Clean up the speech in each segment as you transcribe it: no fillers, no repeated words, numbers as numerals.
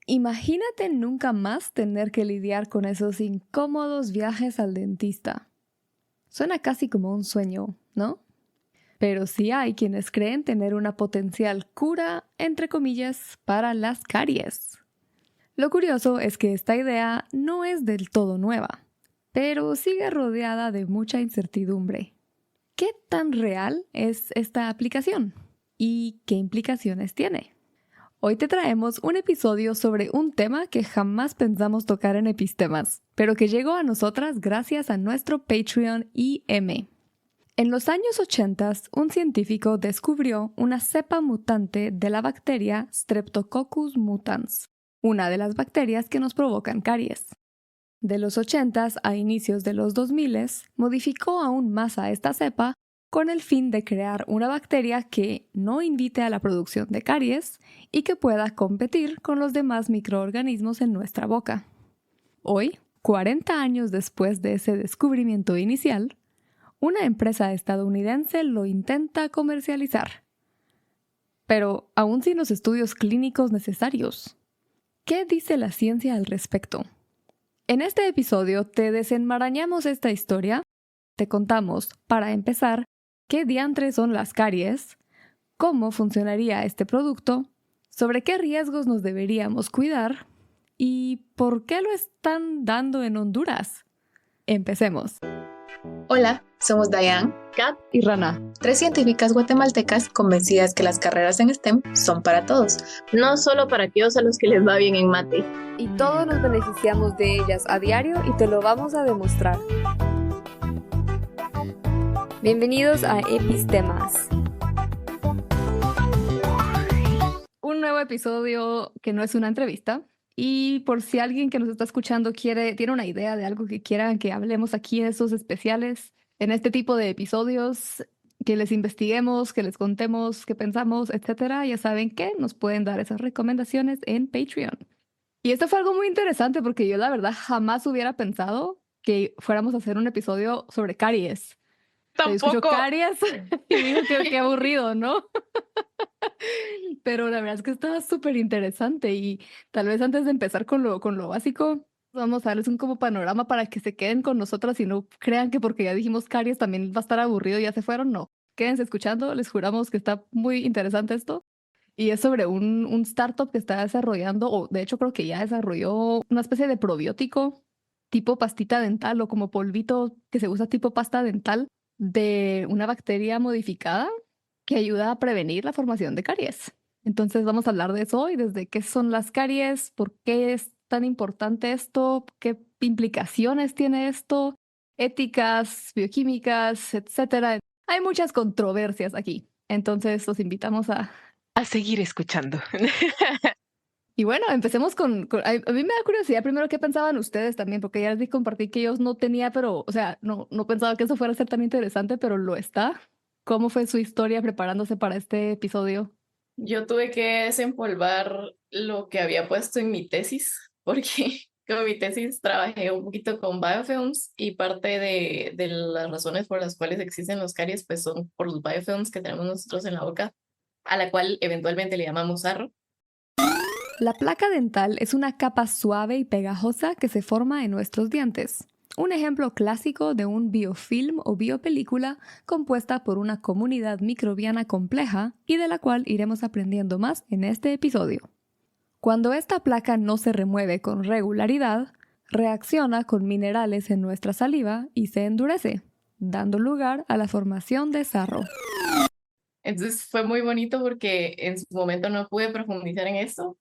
Imagínate nunca más tener que lidiar con esos incómodos viajes al dentista. Suena casi como un sueño, ¿no? Pero sí hay quienes creen tener una potencial cura, entre comillas, para las caries. Lo curioso es que esta idea no es del todo nueva, pero sigue rodeada de mucha incertidumbre. ¿Qué tan real es esta aplicación? ¿Y qué implicaciones tiene? Hoy te traemos un episodio sobre un tema que jamás pensamos tocar en Epistemas, pero que llegó a nosotras gracias a nuestro Patreon IM. En los años 80, un científico descubrió una cepa mutante de la bacteria Streptococcus mutans, una de las bacterias que nos provocan caries. De los 80 a inicios de los 2000, modificó aún más a esta cepa con el fin de crear una bacteria que no invite a la producción de caries y que pueda competir con los demás microorganismos en nuestra boca. Hoy, 40 años después de ese descubrimiento inicial, una empresa estadounidense lo intenta comercializar. Pero aún sin los estudios clínicos necesarios. ¿Qué dice la ciencia al respecto? En este episodio te desenmarañamos esta historia, te contamos, para empezar, qué diantres son las caries, cómo funcionaría este producto, sobre qué riesgos nos deberíamos cuidar y por qué lo están dando en Honduras. Empecemos. Hola, somos Dayan, Kat y Rana, 3 científicas guatemaltecas convencidas que las carreras en STEM son para todos, no solo para aquellos a los que les va bien en mate. Y todos nos beneficiamos de ellas a diario y te lo vamos a demostrar. Bienvenidos a Epistemas. Un nuevo episodio que no es una entrevista. Y por si alguien que nos está escuchando tiene una idea de algo que quieran que hablemos aquí en estos especiales, en este tipo de episodios, que les investiguemos, que les contemos qué pensamos, etcétera, ya saben que nos pueden dar esas recomendaciones en Patreon. Y esto fue algo muy interesante porque yo la verdad jamás hubiera pensado que fuéramos a hacer un episodio sobre caries. Yo escucho caries y digo que qué aburrido, ¿no? Pero la verdad es que estaba súper interesante y tal vez antes de empezar con lo básico, vamos a darles un como panorama para que se queden con nosotras y no crean que porque ya dijimos caries también va a estar aburrido y ya se fueron. No, quédense escuchando, les juramos que está muy interesante esto. Y es sobre un startup que está desarrollando, o de hecho creo que ya desarrolló una especie de probiótico tipo pastita dental o como polvito que se usa tipo pasta dental de una bacteria modificada que ayuda a prevenir la formación de caries. Entonces vamos a hablar de eso hoy, desde qué son las caries, por qué es tan importante esto, qué implicaciones tiene esto, éticas, bioquímicas, etcétera. Hay muchas controversias aquí. Entonces los invitamos a seguir escuchando. Y bueno, empecemos a mí me da curiosidad primero qué pensaban ustedes también, porque ya les di compartir que yo no tenía, pero, o sea, no pensaba que eso fuera a ser tan interesante, pero lo está. ¿Cómo fue su historia preparándose para este episodio? Yo tuve que desempolvar lo que había puesto en mi tesis, porque con mi tesis trabajé un poquito con biofilms y parte de las razones por las cuales existen los caries pues son por los biofilms que tenemos nosotros en la boca, a la cual eventualmente le llamamos sarro. La placa dental es una capa suave y pegajosa que se forma en nuestros dientes. Un ejemplo clásico de un biofilm o biopelícula compuesta por una comunidad microbiana compleja y de la cual iremos aprendiendo más en este episodio. Cuando esta placa no se remueve con regularidad, reacciona con minerales en nuestra saliva y se endurece, dando lugar a la formación de sarro. Entonces fue muy bonito porque en su momento no pude profundizar en esto,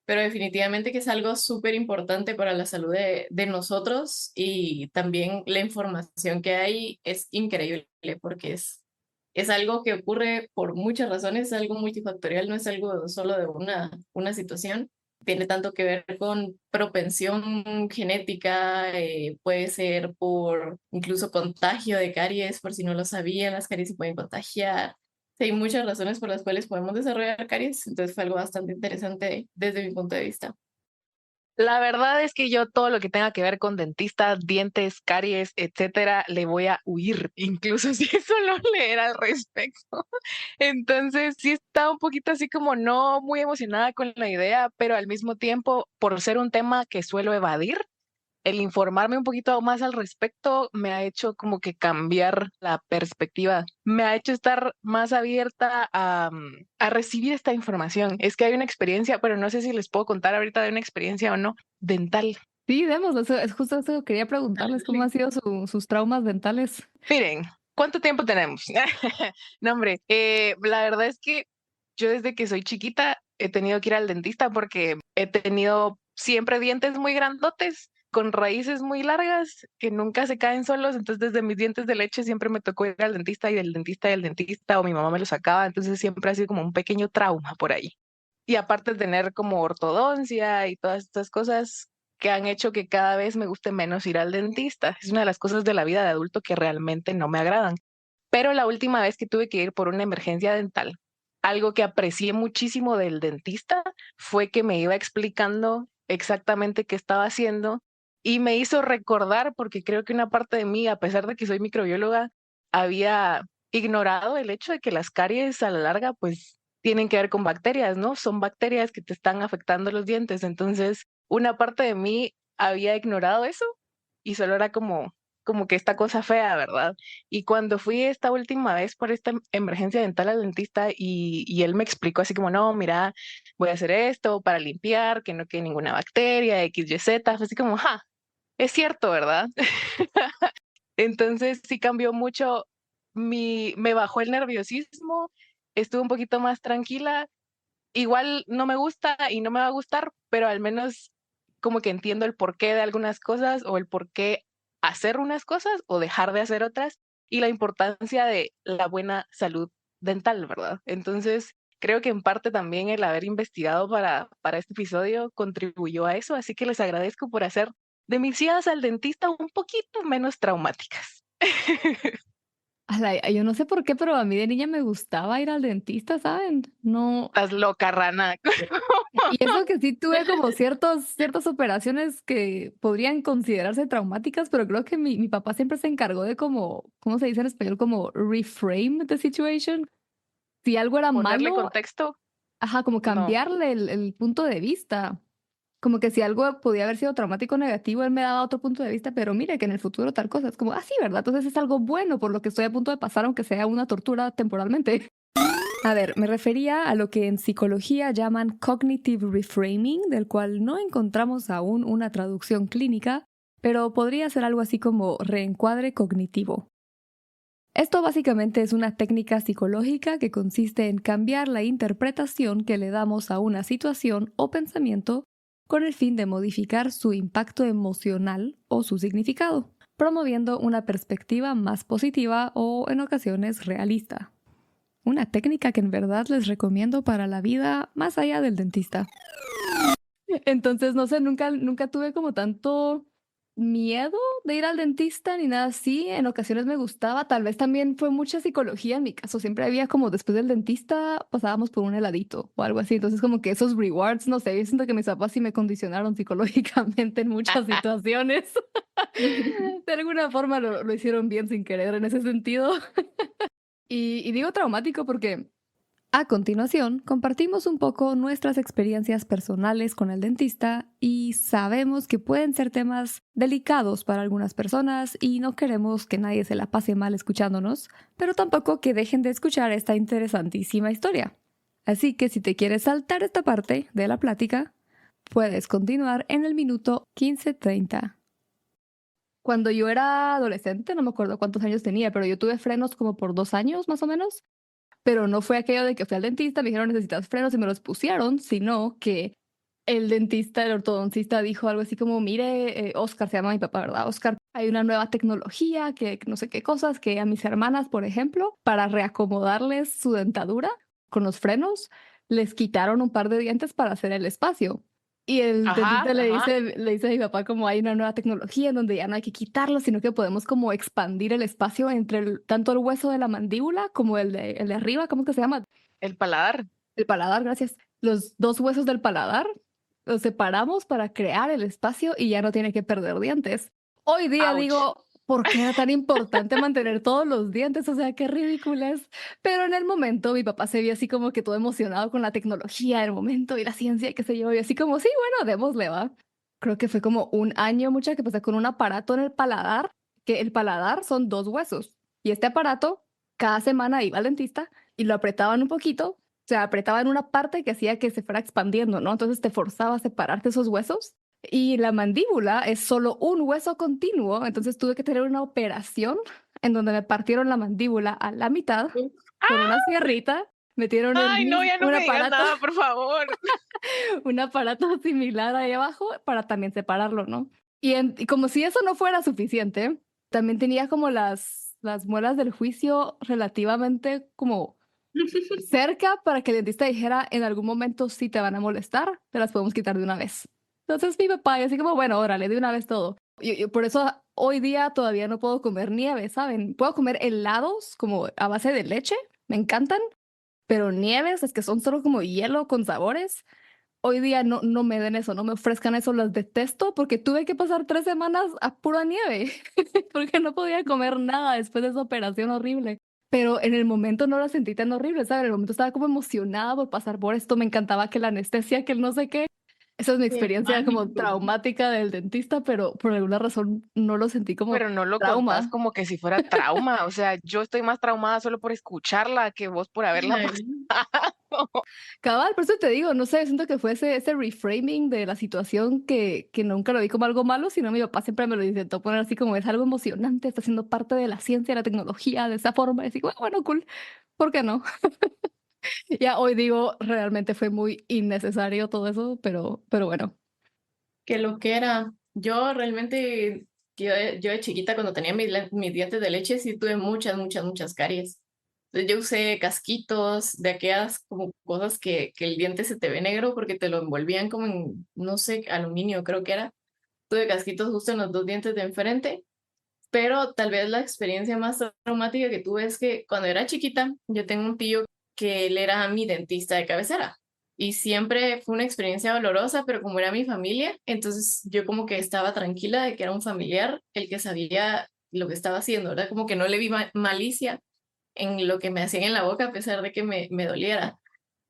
pero definitivamente que es algo súper importante para la salud de nosotros y también la información que hay es increíble porque es algo que ocurre por muchas razones, es algo multifactorial, no es algo solo de una situación. Tiene tanto que ver con propensión genética, puede ser por incluso contagio de caries, por si no lo sabían, las caries se pueden contagiar. Sí, hay muchas razones por las cuales podemos desarrollar caries, entonces fue algo bastante interesante desde mi punto de vista. La verdad es que yo todo lo que tenga que ver con dentistas, dientes, caries, etcétera, le voy a huir, incluso si es solo leer al respecto. Entonces, sí estaba un poquito así como no muy emocionada con la idea, pero al mismo tiempo, por ser un tema que suelo evadir, el informarme un poquito más al respecto me ha hecho como que cambiar la perspectiva, me ha hecho estar más abierta a recibir esta información. Es que hay una experiencia, pero no sé si les puedo contar ahorita de una experiencia o no, dental. Sí, démoslo, es justo eso que quería preguntarles, ¿cómo han sido sus traumas dentales? Miren, ¿cuánto tiempo tenemos? No, hombre, la verdad es que yo desde que soy chiquita he tenido que ir al dentista porque he tenido siempre dientes muy grandotes, con raíces muy largas que nunca se caen solos. Entonces, desde mis dientes de leche siempre me tocó ir al dentista y del dentista y del dentista, o mi mamá me lo sacaba. Entonces, siempre ha sido como un pequeño trauma por ahí. Y aparte de tener como ortodoncia y todas estas cosas que han hecho que cada vez me guste menos ir al dentista. Es una de las cosas de la vida de adulto que realmente no me agradan. Pero la última vez que tuve que ir por una emergencia dental, algo que aprecié muchísimo del dentista fue que me iba explicando exactamente qué estaba haciendo y me hizo recordar, porque creo que una parte de mí, a pesar de que soy microbióloga, había ignorado el hecho de que las caries a la larga pues tienen que ver con bacterias, ¿no? Son bacterias que te están afectando los dientes. Entonces, una parte de mí había ignorado eso y solo era como que esta cosa fea, ¿verdad? Y cuando fui esta última vez por esta emergencia dental al dentista y él me explicó así como, no, mira, voy a hacer esto para limpiar, que no quede ninguna bacteria, X, Y, Z, fue así como, ja, es cierto, ¿verdad? Entonces sí cambió mucho, me bajó el nerviosismo, estuve un poquito más tranquila. Igual no me gusta y no me va a gustar, pero al menos como que entiendo el porqué de algunas cosas o el por qué hacer unas cosas o dejar de hacer otras y la importancia de la buena salud dental, ¿verdad? Entonces, creo que en parte también el haber investigado para este episodio contribuyó a eso, así que les agradezco por hacer de mis idas al dentista un poquito menos traumáticas. Yo no sé por qué, pero a mí de niña me gustaba ir al dentista, ¿saben? No. Estás loca, rana. Y eso que sí tuve como ciertas operaciones que podrían considerarse traumáticas, pero creo que mi papá siempre se encargó de como, ¿cómo se dice en español? Como reframe the situation. Si algo era Ponerle malo, contexto, ajá, como no. cambiarle el punto de vista. Como que si algo podía haber sido traumático o negativo, él me daba otro punto de vista, pero mire que en el futuro tal cosa. Es como, ah, sí, ¿verdad? Entonces es algo bueno por lo que estoy a punto de pasar, aunque sea una tortura temporalmente. A ver, me refería a lo que en psicología llaman cognitive reframing, del cual no encontramos aún una traducción clínica, pero podría ser algo así como reencuadre cognitivo. Esto básicamente es una técnica psicológica que consiste en cambiar la interpretación que le damos a una situación o pensamiento con el fin de modificar su impacto emocional o su significado, promoviendo una perspectiva más positiva o en ocasiones realista. Una técnica que en verdad les recomiendo para la vida más allá del dentista. Entonces, no sé, nunca tuve como tanto miedo de ir al dentista ni nada así. En ocasiones me gustaba. Tal vez también fue mucha psicología en mi caso. Siempre había como después del dentista pasábamos por un heladito o algo así. Entonces, como que esos rewards, no sé, yo siento que mis papás sí me condicionaron psicológicamente en muchas situaciones. De alguna forma lo hicieron bien sin querer en ese sentido. Y digo traumático porque a continuación compartimos un poco nuestras experiencias personales con el dentista y sabemos que pueden ser temas delicados para algunas personas y no queremos que nadie se la pase mal escuchándonos, pero tampoco que dejen de escuchar esta interesantísima historia. Así que si te quieres saltar esta parte de la plática, puedes continuar en el minuto 15:30. Cuando yo era adolescente, no me acuerdo cuántos años tenía, pero yo tuve frenos como por 2 años más o menos. Pero no fue aquello de que fui al dentista, me dijeron necesitas frenos y me los pusieron, sino que el dentista, el ortodoncista dijo algo así como, mire, Oscar, se llama mi papá, ¿verdad? Oscar, hay una nueva tecnología que no sé qué cosas, que a mis hermanas, por ejemplo, para reacomodarles su dentadura con los frenos, les quitaron un par de dientes para hacer el espacio. Y el Ajá, dentista ajá. le dice a mi papá como hay una nueva tecnología en donde ya no hay que quitarlo, sino que podemos como expandir el espacio entre tanto el hueso de la mandíbula como el de arriba, ¿cómo es que se llama? El paladar. El paladar, gracias. Los dos huesos del paladar Los separamos para crear el espacio y ya no tiene que perder dientes. Hoy día Ouch. digo, ¿por qué era tan importante mantener todos los dientes? O sea, qué ridículo es. Pero en el momento mi papá se vio así como que todo emocionado con la tecnología del momento y la ciencia y qué sé yo. Y así como, sí, bueno, démosle, va. Creo que fue como un año, mucha que pasé con un aparato en el paladar, que el paladar son 2 huesos. Y este aparato, cada semana iba al dentista y lo apretaban un poquito. O sea, apretaban una parte que hacía que se fuera expandiendo, ¿no? Entonces te forzaba a separarte esos huesos. Y la mandíbula es solo un hueso continuo, entonces tuve que tener una operación en donde me partieron la mandíbula a la mitad con una sierrita, metieron Ay, no, ya no un me digas aparato, nada, por favor. un aparato similar ahí abajo para también separarlo, ¿no? Y como si eso no fuera suficiente, también tenía como las muelas del juicio relativamente como cerca para que el dentista dijera en algún momento si te van a molestar, te las podemos quitar de una vez. Entonces mi papá, y así como, bueno, órale, de una vez todo. Y por eso hoy día todavía no puedo comer nieve, ¿saben? Puedo comer helados como a base de leche, me encantan, pero nieves, es que son solo como hielo con sabores. Hoy día no me den eso, no me ofrezcan eso, las detesto porque tuve que pasar 3 semanas a pura nieve, porque no podía comer nada después de esa operación horrible. Pero en el momento no la sentí tan horrible, ¿sabes? En el momento estaba como emocionada por pasar por esto, me encantaba que la anestesia, que el no sé qué. Esa es mi Qué experiencia como pánico. traumática del dentista, pero por alguna razón no lo sentí como Pero no lo contás trauma. como que si fuera trauma. O sea, yo estoy más traumada solo por escucharla que vos por haberla Ay, pasado. Cabal, por eso te digo, no sé, siento que fue ese reframing de la situación que nunca lo vi como algo malo, sino mi papá siempre me lo intentó poner así como es algo emocionante, está siendo parte de la ciencia, de la tecnología, de esa forma. Y así, bueno, cool, ¿por qué no? Ya hoy digo, realmente fue muy innecesario todo eso, pero bueno. qué lo que era. Yo realmente, yo de chiquita cuando tenía mis dientes de leche, sí tuve muchas caries. Entonces yo usé casquitos de aquellas como cosas que el diente se te ve negro porque te lo envolvían como en, no sé, aluminio creo que era. Tuve casquitos justo en los dos dientes de enfrente, pero tal vez la experiencia más traumática que tuve es que cuando era chiquita, yo tengo un tío que él era mi dentista de cabecera. Y siempre fue una experiencia dolorosa, pero como era mi familia, entonces yo como que estaba tranquila de que era un familiar el que sabía lo que estaba haciendo, ¿verdad? Como que no le vi malicia en lo que me hacían en la boca a pesar de que me doliera.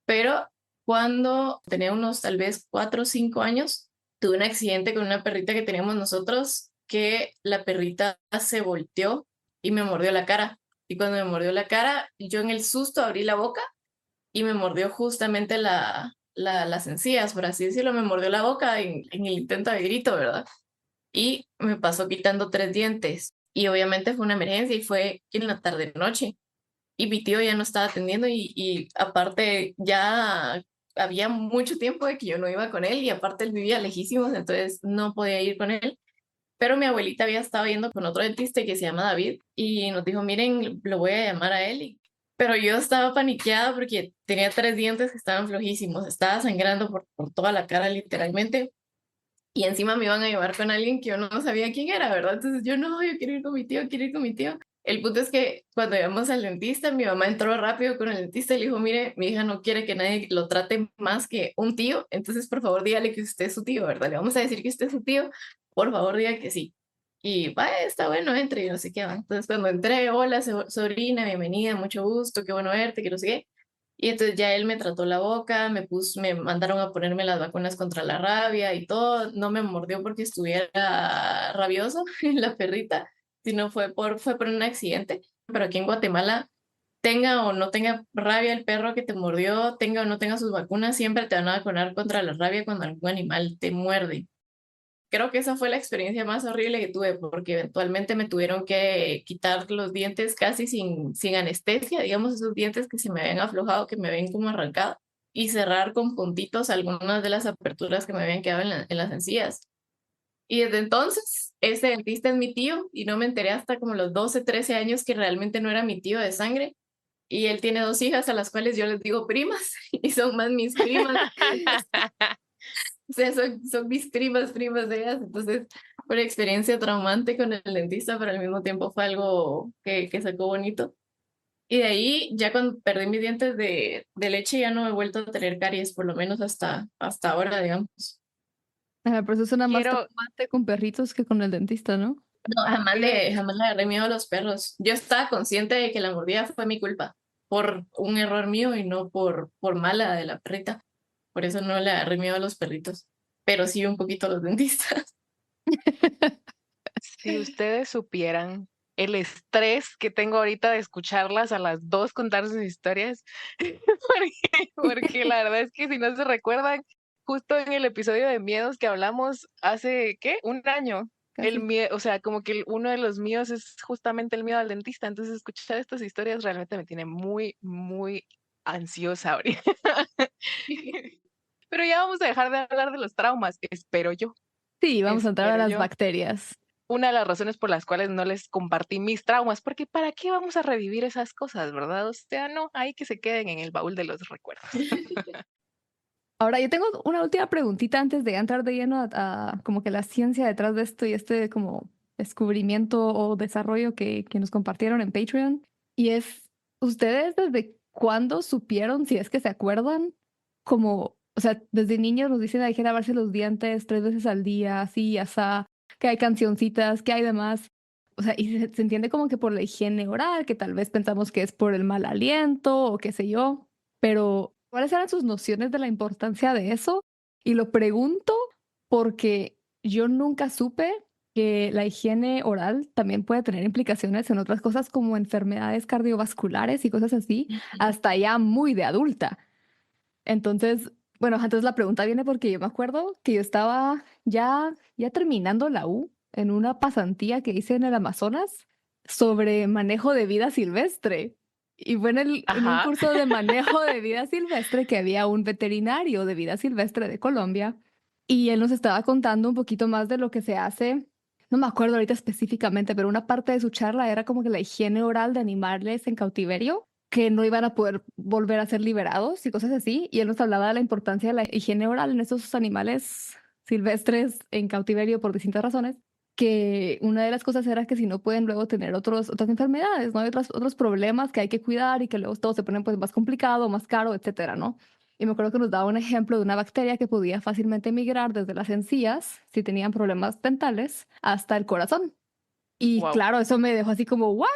Pero cuando tenía unos tal vez 4 o 5 años, tuve un accidente con una perrita que teníamos nosotros, que la perrita se volteó y me mordió la cara. Y cuando me mordió la cara, yo en el susto abrí la boca y me mordió justamente las encías, por así decirlo, me mordió la boca en el intento de grito, ¿verdad? Y me pasó quitando 3 dientes. Y obviamente fue una emergencia y fue en la tarde-noche y mi tío ya no estaba atendiendo y aparte ya había mucho tiempo de que yo no iba con él y aparte él vivía lejísimos, entonces no podía ir con él. Pero mi abuelita había estado yendo con otro dentista que se llama David y nos dijo, miren, lo voy a llamar a él. Pero yo estaba paniqueada porque tenía 3 dientes que estaban flojísimos, estaba sangrando por toda la cara literalmente. Y encima me iban a llevar con alguien que yo no sabía quién era, ¿verdad? Entonces yo no, yo quiero ir con mi tío, quiero ir con mi tío. El punto es que cuando llegamos al dentista, mi mamá entró rápido con el dentista y le dijo, mire, mi hija no quiere que nadie lo trate más que un tío, entonces por favor dígale que usted es su tío, ¿verdad? Le vamos a decir que usted es su tío, por favor diga que sí. Y va, está bueno, entre y no sé qué va. Entonces cuando entré, hola sobrina, bienvenida, mucho gusto, qué bueno verte, que no sé qué. Y entonces ya él me trató la boca, me mandaron a ponerme las vacunas contra la rabia y todo. No me mordió porque estuviera rabioso la perrita, sino fue por un accidente. Pero aquí en Guatemala, tenga o no tenga rabia el perro que te mordió, tenga o no tenga sus vacunas, siempre te van a vacunar contra la rabia cuando algún animal te muerde. Creo que esa fue la experiencia más horrible que tuve, porque eventualmente me tuvieron que quitar los dientes casi sin anestesia, digamos, esos dientes que se me habían aflojado, que me ven como arrancado, y cerrar con puntitos algunas de las aperturas que me habían quedado en las encías. Y desde entonces, ese dentista es mi tío, y no me enteré hasta como los 12 13 años que realmente no era mi tío de sangre. Y él tiene 2 hijas a las cuales yo les digo primas, y son más mis primas. O sea, son mis primas de ellas. Entonces, fue una experiencia traumante con el dentista, pero al mismo tiempo fue algo que sacó bonito. Y de ahí, ya cuando perdí mis dientes de leche, ya no he vuelto a tener caries, por lo menos hasta ahora, digamos. Pero eso suena más Quiero, traumante con perritos que con el dentista, ¿no? No, jamás le agarré miedo a los perros. Yo estaba consciente de que la mordida fue mi culpa, por un error mío y no por mala de la perrita. Por eso no le agarré miedo a los perritos, pero sí un poquito a los dentistas. si ustedes supieran el estrés que tengo ahorita de escucharlas a las dos contar sus historias, porque la verdad es que si no se recuerdan, justo en el episodio de miedos que hablamos hace, ¿qué? Un año. El Casi. miedo, o sea, como que uno de los míos es justamente el miedo al dentista. Entonces, escuchar estas historias realmente me tiene muy, muy ansiosa ahorita. Pero ya vamos a dejar de hablar de los traumas, espero yo. Sí, vamos a entrar a Espero las yo. bacterias. Una de las razones por las cuales no les compartí mis traumas, porque ¿para qué vamos a revivir esas cosas, verdad? O sea, no, hay que se queden en el baúl de los recuerdos. Ahora, yo tengo una última preguntita antes de entrar de lleno a como que la ciencia detrás de esto y este como descubrimiento o desarrollo que nos compartieron en Patreon. Y es, ¿ustedes desde cuándo supieron, si es que se acuerdan, como, o sea, desde niños nos dicen hay que lavarse los dientes 3 veces al día, así, asá, que hay cancioncitas, que hay demás? O sea, y se entiende como que por la higiene oral, que tal vez pensamos que es por el mal aliento o qué sé yo, pero ¿cuáles eran sus nociones de la importancia de eso? Y lo pregunto porque yo nunca supe que la higiene oral también puede tener implicaciones en otras cosas como enfermedades cardiovasculares y cosas así, hasta ya muy de adulta. Entonces, bueno, entonces la pregunta viene porque yo me acuerdo que yo estaba ya terminando la U en una pasantía que hice en el Amazonas sobre manejo de vida silvestre. Y fue en un Ajá. curso de manejo de vida silvestre que había un veterinario de vida silvestre de Colombia y él nos estaba contando un poquito más de lo que se hace. No me acuerdo ahorita específicamente, pero una parte de su charla era como que la higiene oral de animales en cautiverio que no iban a poder volver a ser liberados y cosas así. Y él nos hablaba de la importancia de la higiene oral en esos animales silvestres en cautiverio por distintas razones, que una de las cosas era que si no pueden luego tener otras enfermedades, ¿no? Hay otros problemas que hay que cuidar y que luego todo se pone pues más complicado, más caro, etcétera, ¿no? Y me acuerdo que nos daba un ejemplo de una bacteria que podía fácilmente migrar desde las encías, si tenían problemas dentales, hasta el corazón. Y Wow. claro, eso me dejó así como, ¿what?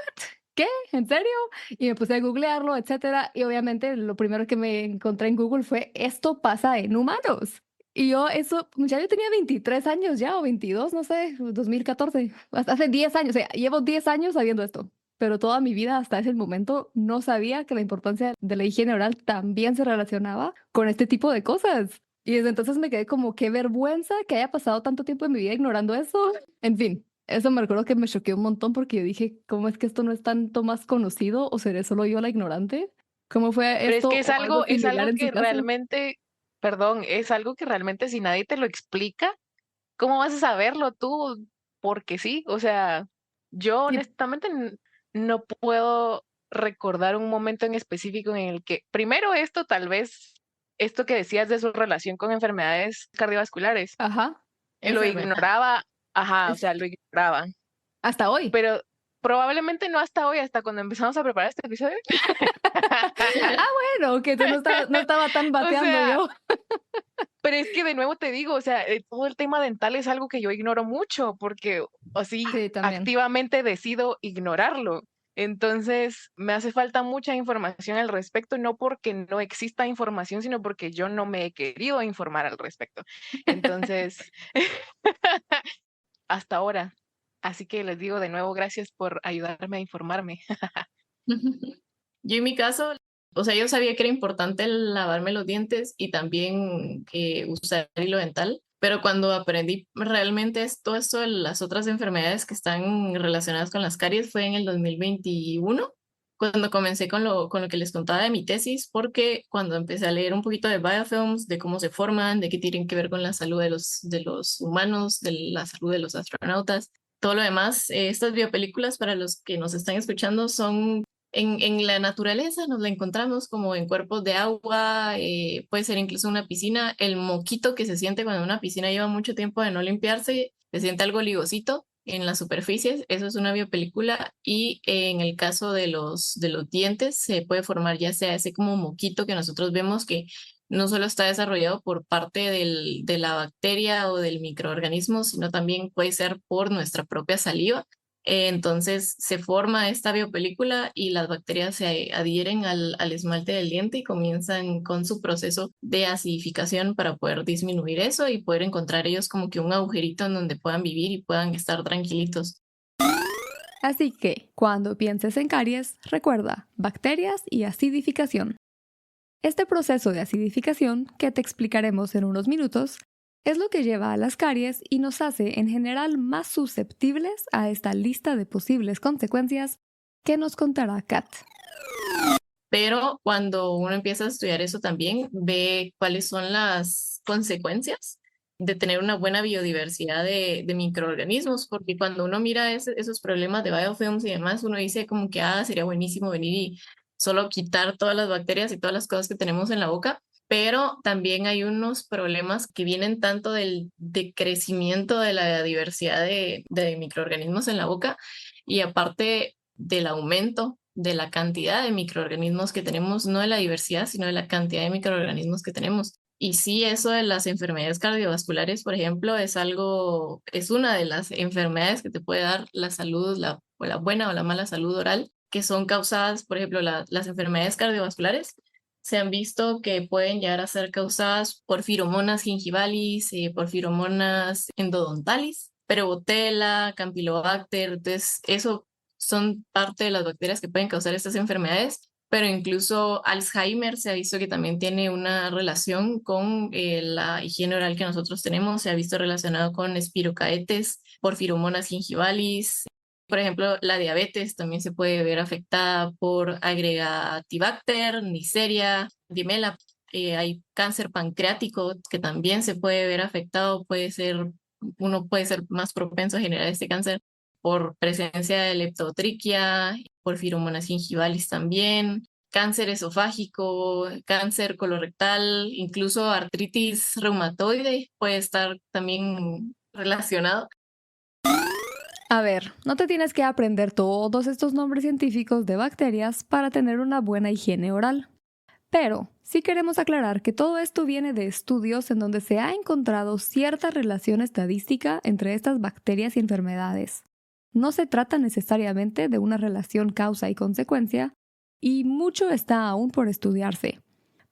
¿Qué? ¿En serio? Y me puse a googlearlo, etcétera. Y obviamente lo primero que me encontré en Google fue, esto pasa en humanos. Y yo eso, ya yo tenía 23 años ya, o 22, no sé, 2014, hasta hace 10 años, o sea, llevo 10 años sabiendo esto. Pero toda mi vida hasta ese momento no sabía que la importancia de la higiene oral también se relacionaba con este tipo de cosas. Y desde entonces me quedé como, qué vergüenza que haya pasado tanto tiempo en mi vida ignorando eso. En fin. Eso me recuerdo que me choqueó un montón porque yo dije, ¿cómo es que esto no es tanto más conocido o seré solo yo la ignorante? ¿Cómo fue Pero es esto que o algo es similar algo en su que caso? realmente, perdón, es algo que realmente si nadie te lo explica, ¿cómo vas a saberlo tú? Porque sí, o sea, yo Sí, honestamente no puedo recordar un momento en específico en el que, primero esto, tal vez, esto que decías de su relación con enfermedades cardiovasculares, ajá, lo Enfermedad. ignoraba, ajá, o es sea, lo ignoraba, hasta hoy. pero probablemente no hasta hoy, hasta cuando empezamos a preparar este episodio. Ah, bueno, que no estaba tan O bateando sea, yo. pero es que de nuevo te digo, o sea, todo el tema dental es algo que yo ignoro mucho porque así Sí, también. activamente decido ignorarlo. Entonces, me hace falta mucha información al respecto, no porque no exista información, sino porque yo no me he querido informar al respecto. Entonces, hasta ahora. Así que les digo de nuevo, gracias por ayudarme a informarme. Yo en mi caso, o sea, yo sabía que era importante lavarme los dientes y también usar hilo dental, pero cuando aprendí realmente todo esto de las otras enfermedades que están relacionadas con las caries fue en el 2021, cuando comencé con lo que les contaba de mi tesis, porque cuando empecé a leer un poquito de biofilms, de cómo se forman, de qué tienen que ver con la salud de los humanos, de la salud de los astronautas, todo lo demás, estas biopelículas para los que nos están escuchando son en la naturaleza, nos la encontramos como en cuerpos de agua, puede ser incluso una piscina, el moquito que se siente cuando una piscina lleva mucho tiempo de no limpiarse, se siente algo ligosito en las superficies, eso es una biopelícula y en el caso de los dientes se puede formar ya sea ese como moquito que nosotros vemos que no solo está desarrollado por parte de la bacteria o del microorganismo, sino también puede ser por nuestra propia saliva. Entonces se forma esta biopelícula y las bacterias se adhieren al esmalte del diente y comienzan con su proceso de acidificación para poder disminuir eso y poder encontrar ellos como que un agujerito en donde puedan vivir y puedan estar tranquilitos. Así que, cuando pienses en caries, recuerda bacterias y acidificación. Este proceso de acidificación, que te explicaremos en unos minutos, es lo que lleva a las caries y nos hace en general más susceptibles a esta lista de posibles consecuencias que nos contará Kat. Pero cuando uno empieza a estudiar eso también, ve cuáles son las consecuencias de tener una buena biodiversidad de microorganismos, porque cuando uno mira esos problemas de biofilms y demás, uno dice como que sería buenísimo venir y solo quitar todas las bacterias y todas las cosas que tenemos en la boca, pero también hay unos problemas que vienen tanto del decrecimiento de la diversidad de microorganismos en la boca y aparte del aumento de la cantidad de microorganismos que tenemos, no de la diversidad, sino de la cantidad de microorganismos que tenemos. Y sí, eso de las enfermedades cardiovasculares, por ejemplo, es una de las enfermedades que te puede dar la salud, o la buena o la mala salud oral, que son causadas, por ejemplo, las enfermedades cardiovasculares se han visto que pueden llegar a ser causadas por Pseudomonas gingivalis, por Pseudomonas endodontalis, Prevotella, Campylobacter. Entonces, eso son parte de las bacterias que pueden causar estas enfermedades, pero incluso Alzheimer se ha visto que también tiene una relación con la higiene oral que nosotros tenemos, se ha visto relacionado con espirocaetes, Porphyromonas gingivalis. Por ejemplo, la diabetes también se puede ver afectada por Aggregatibacter, Neisseria, Dimela. Hay cáncer pancreático que también se puede ver afectado, uno puede ser más propenso a generar este cáncer por presencia de leptotriquia, por Pseudomonas gingivalis también, cáncer esofágico, cáncer colorectal, incluso artritis reumatoide puede estar también relacionado. A ver, no te tienes que aprender todos estos nombres científicos de bacterias para tener una buena higiene oral. Pero sí queremos aclarar que todo esto viene de estudios en donde se ha encontrado cierta relación estadística entre estas bacterias y enfermedades. No se trata necesariamente de una relación causa y consecuencia, y mucho está aún por estudiarse.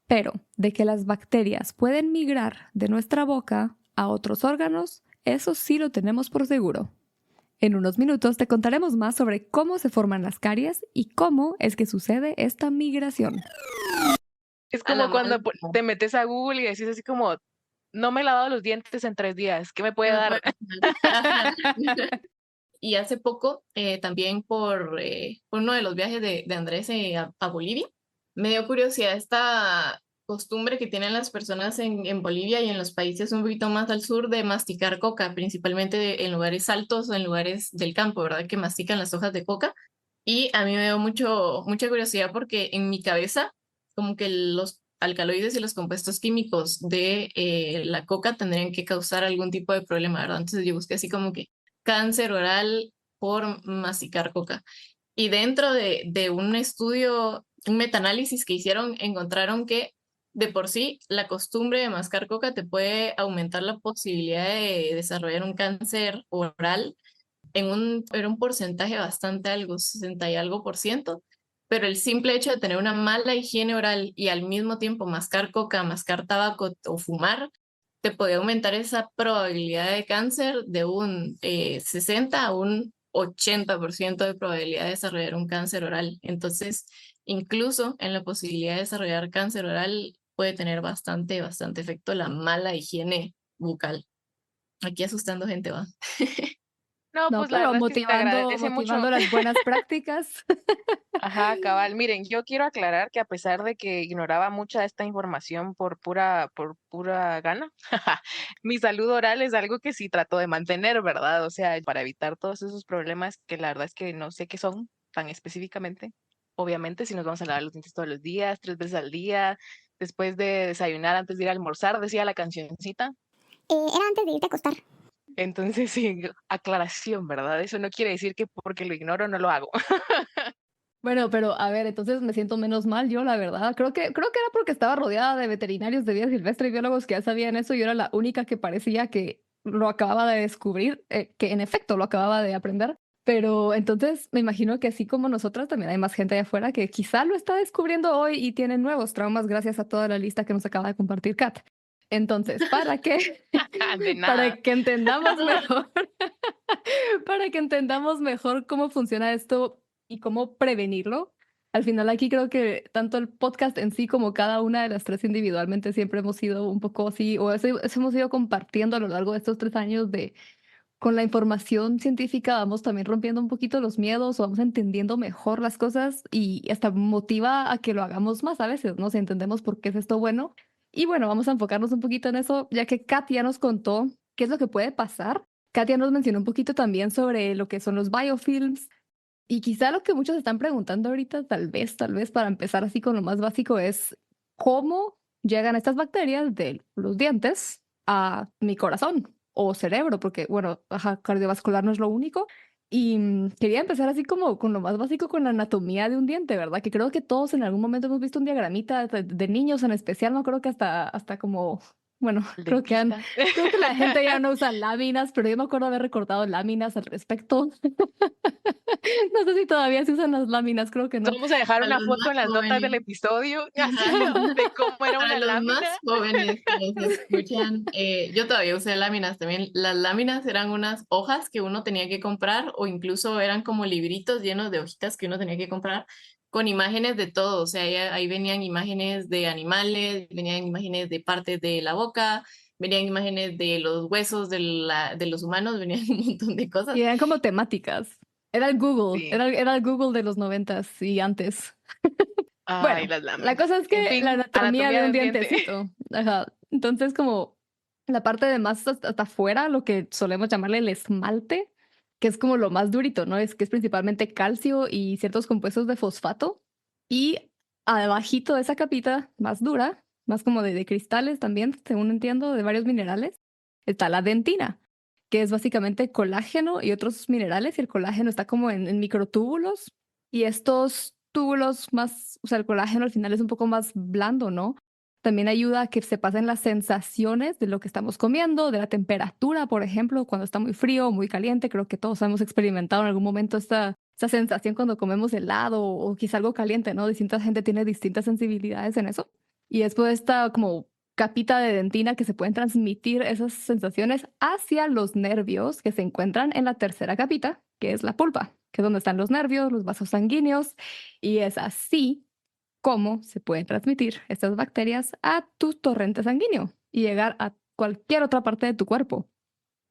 Pero de que las bacterias pueden migrar de nuestra boca a otros órganos, eso sí lo tenemos por seguro. En unos minutos te contaremos más sobre cómo se forman las caries y cómo es que sucede esta migración. Es como cuando te metes a Google y decís así como, no me he lavado los dientes en 3 días, ¿qué me puede dar? Y hace poco, también por uno de los viajes de Andrés a Bolivia, me dio curiosidad esta costumbre que tienen las personas en Bolivia y en los países un poquito más al sur de masticar coca, principalmente en lugares altos o en lugares del campo, ¿verdad? Que mastican las hojas de coca. Y a mí me dio mucha curiosidad porque en mi cabeza, como que los alcaloides y los compuestos químicos de la coca tendrían que causar algún tipo de problema, ¿verdad? Entonces yo busqué así como que cáncer oral por masticar coca. Y dentro de un estudio, un metaanálisis que hicieron, encontraron que de por sí la costumbre de mascar coca te puede aumentar la posibilidad de desarrollar un cáncer oral era un porcentaje bastante algo, 60 y algo por ciento, pero el simple hecho de tener una mala higiene oral y al mismo tiempo mascar coca, mascar tabaco o fumar, te puede aumentar esa probabilidad de cáncer de un 60 a un 80% de probabilidad de desarrollar un cáncer oral. Entonces, incluso en la posibilidad de desarrollar cáncer oral puede tener bastante efecto la mala higiene bucal. Aquí asustando gente, va. No, No, pues la pero verdad es que se agradece motivando mucho. las buenas prácticas. Ajá, cabal. Miren, yo quiero aclarar que a pesar de que ignoraba mucha de esta información por pura gana, mi salud oral es algo que sí trato de mantener, ¿verdad? O sea, para evitar todos esos problemas que la verdad es que no sé qué son tan específicamente. Obviamente, si nos vamos a lavar los dientes todos los días, 3 veces al día, después de desayunar, antes de ir a almorzar, decía la cancioncita. Era antes de irte a acostar. Entonces, sí, aclaración, ¿verdad? Eso no quiere decir que porque lo ignoro no lo hago. Bueno, pero a ver, entonces me siento menos mal yo, la verdad. Creo que era porque estaba rodeada de veterinarios de vida silvestre y biólogos que ya sabían eso. Yo era la única que parecía que lo acababa de descubrir, que en efecto lo acababa de aprender. Pero entonces me imagino que así como nosotras, también hay más gente allá afuera que quizá lo está descubriendo hoy y tiene nuevos traumas gracias a toda la lista que nos acaba de compartir Kat. Entonces, De nada. para que entendamos mejor, para que entendamos mejor cómo funciona esto y cómo prevenirlo. Al final aquí creo que tanto el podcast en sí como cada una de las tres individualmente siempre hemos sido un poco así, o eso hemos ido compartiendo a lo largo de estos 3 años de con la información científica vamos también rompiendo un poquito los miedos o vamos entendiendo mejor las cosas y hasta motiva a que lo hagamos más a veces, ¿no? Si entendemos por qué es esto bueno. Y bueno, vamos a enfocarnos un poquito en eso, ya que Katia nos contó qué es lo que puede pasar. Katia nos mencionó un poquito también sobre lo que son los biofilms y quizá lo que muchos están preguntando ahorita, tal vez para empezar así con lo más básico es cómo llegan estas bacterias de los dientes a mi corazón o cerebro, porque bueno, ajá, cardiovascular no es lo único. Y quería empezar así como con lo más básico, con la anatomía de un diente, ¿verdad? Que creo que todos en algún momento hemos visto un diagramita de niños en especial, no creo que hasta como, bueno, El creo que dentista. creo que la gente ya no usa láminas, pero yo me acuerdo haber recordado láminas al respecto. No sé si todavía se usan las láminas, creo que no. Vamos a dejar A una los foto más en las notas del jóvenes. episodio Ajá. de cómo era Para una los lámina. más jóvenes que nos escuchan, yo todavía usé láminas también. Las láminas eran unas hojas que uno tenía que comprar o incluso eran como libritos llenos de hojitas que uno tenía que comprar con imágenes de todo. O sea, ahí venían imágenes de animales, venían imágenes de partes de la boca, venían imágenes de los huesos de los humanos, venían un montón de Y cosas. eran como temáticas. Era el Google, Sí. era el Google de los 90s y antes. Ay, Bueno, las la láminas. cosa es En que la fin, anatomía anatomía de de un un diente. dientecito. Ajá. Entonces, como la parte de más hasta afuera, lo que solemos llamarle el esmalte, que es como lo más durito, ¿no? Es que es principalmente calcio y ciertos compuestos de fosfato. Y abajito de esa capita más dura, más como de cristales también, según entiendo, de varios minerales, está la dentina, que es básicamente colágeno y otros minerales. Y el colágeno está como en microtúbulos. Y estos túbulos más, o sea, el colágeno al final es un poco más blando, ¿no? También ayuda a que se pasen las sensaciones de lo que estamos comiendo, de la temperatura, por ejemplo, cuando está muy frío o muy caliente. Creo que todos hemos experimentado en algún momento esta sensación cuando comemos helado o quizá algo caliente, ¿no? Distinta gente tiene distintas sensibilidades en eso. Y después esta como capita de dentina que se pueden transmitir esas sensaciones hacia los nervios que se encuentran en la tercera capita, que es la pulpa, que es donde están los nervios, los vasos sanguíneos, y es así cómo se pueden transmitir estas bacterias a tu torrente sanguíneo y llegar a cualquier otra parte de tu cuerpo.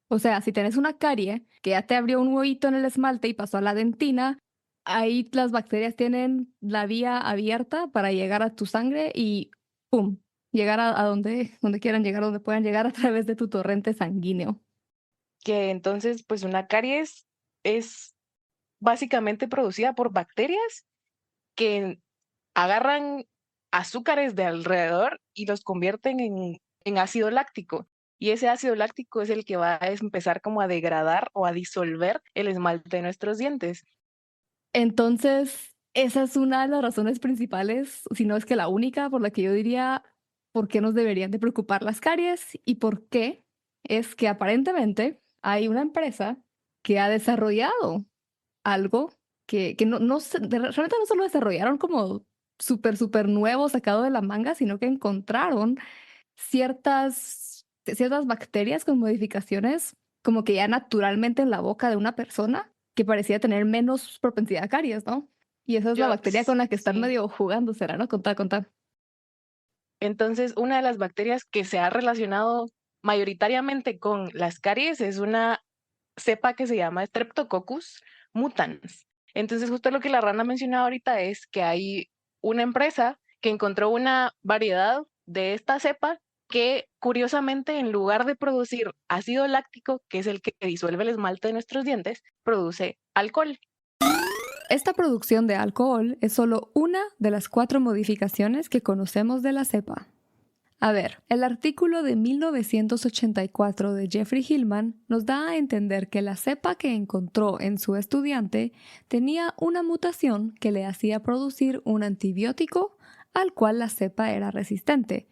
O sea, si tienes una carie que ya te abrió un huevito en el esmalte y pasó a la dentina, ahí las bacterias tienen la vía abierta para llegar a tu sangre y ¡pum! Llegar a donde quieran llegar, donde puedan llegar a través de tu torrente sanguíneo. Que entonces, pues una caries es básicamente producida por bacterias que agarran azúcares de alrededor y los convierten en ácido láctico. Y ese ácido láctico es el que va a empezar como a degradar o a disolver el esmalte de nuestros dientes. Entonces, esa es una de las razones principales, si no es que la única, por la que yo diría por qué nos deberían de preocupar las caries y por qué es que aparentemente hay una empresa que ha desarrollado algo que realmente no solo desarrollaron como súper nuevo, sacado de la manga, sino que encontraron ciertas bacterias con modificaciones como que ya naturalmente en la boca de una persona que parecía tener menos propensidad a caries, ¿no? Y esa es la bacteria con la que están Sí. medio jugando, ¿será? ¿No? Contá. Entonces, una de las bacterias que se ha relacionado mayoritariamente con las caries es una cepa que se llama Streptococcus mutans. Entonces, justo lo que la rana mencionaba ahorita es que hay una empresa que encontró una variedad de esta cepa que, curiosamente, en lugar de producir ácido láctico, que es el que disuelve el esmalte de nuestros dientes, produce alcohol. Esta producción de alcohol es solo una de las 4 modificaciones que conocemos de la cepa. A ver, el artículo de 1984 de Jeffrey Hillman nos da a entender que la cepa que encontró en su estudiante tenía una mutación que le hacía producir un antibiótico al cual la cepa era resistente